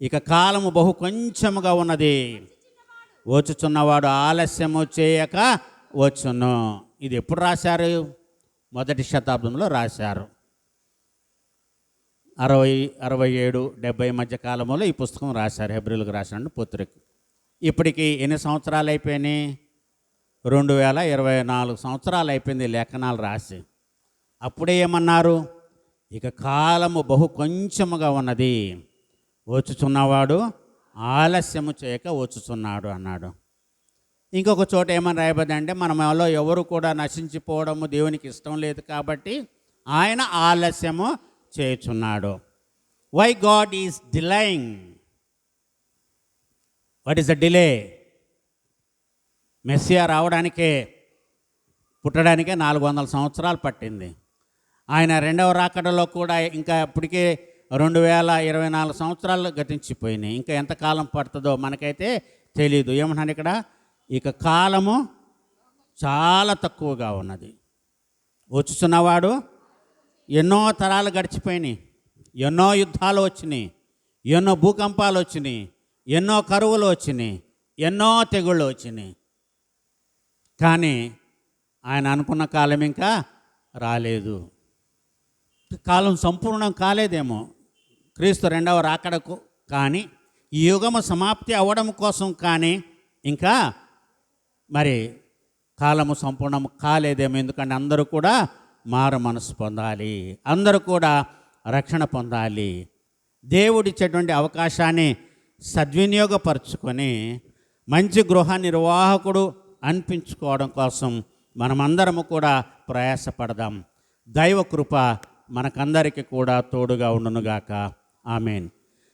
ఇక కాలము బహు కొంచెముగా ఉన్నది, వచ్చుచున్నవాడు ఆలస్యము చేయక వచ్చును. ఇది ఎప్పుడు రాశారు? 1వ శతాబ్దంలో రాశారు. 60, 67, 70 మధ్య కాలంలో ఈ పుస్తకం రాశారు. హెబ్రీలకు రాసిన పత్రిక. ఇప్పటికి ఎన్ని సంవత్సరాలు అయిపోయినాయి? 2024 సంవత్సరాలు అయిపోయింది లేఖనాలు రాసి. అప్పుడే ఏమన్నారు? ఇక కాలము బహు కొంచెముగా ఉన్నది, వచ్చుచున్నవాడు ఆలస్యము చేయక వచ్చుచున్నాడు అన్నాడు. ఇంకొక చోట ఏమని రాయబడిందంటే, మనలో ఎవరు కూడా నశించిపోవడము దేవునికి ఇష్టం లేదు కాబట్టి ఆయన ఆలస్యము చేయుచున్నాడు. Why God is delaying? What is the delay? Messiah రావడానికే, పుట్టడానికే 400 సంవత్సరాలు పట్టింది. ఆయన రెండవ రాకడలో కూడా ఇంకా ఇప్పటికే 2024 సంవత్సరాలు గతించిపోయినాయి. ఇంకా ఎంతకాలం పడుతుందో మనకైతే తెలీదు. ఏమన్నాను ఇక్కడ? ఇక కాలము చాలా తక్కువగా ఉన్నది, వచ్చుచున్నవాడు. ఎన్నో తరాలు గడిచిపోయినాయి, ఎన్నో యుద్ధాలు వచ్చినాయి, ఎన్నో భూకంపాలు వచ్చినాయి, ఎన్నో కరువులు వచ్చినాయి, ఎన్నో తెగుళ్ళు వచ్చినాయి. కానీ ఆయన అనుకున్న కాలం ఇంకా రాలేదు. కాలం సంపూర్ణం కాలేదేమో క్రీస్తు రెండవ రాకడకు, కానీ ఈ యుగము సమాప్తి అవ్వడం కోసం కానీ ఇంకా మరి కాలము సంపూర్ణం కాలేదేమో. ఎందుకంటే అందరూ కూడా మారు మనసు పొందాలి, అందరూ కూడా రక్షణ పొందాలి. దేవుడిచ్చేటువంటి అవకాశాన్ని సద్వినియోగపరుచుకొని మంచి గృహ నిర్వాహకుడు అనిపించుకోవడం కోసం మనమందరము కూడా ప్రయాసపడదాం. దైవ కృప మనకందరికీ కూడా తోడుగా ఉండునుగాక. ఆమేన్.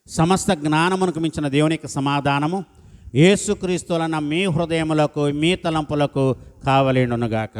సమస్త జ్ఞానమునకు మించిన దేవునికి సమాధానము యేసుక్రీస్తులన్న మీ హృదయములకు, మీ తలంపులకు కావలేనుగాక.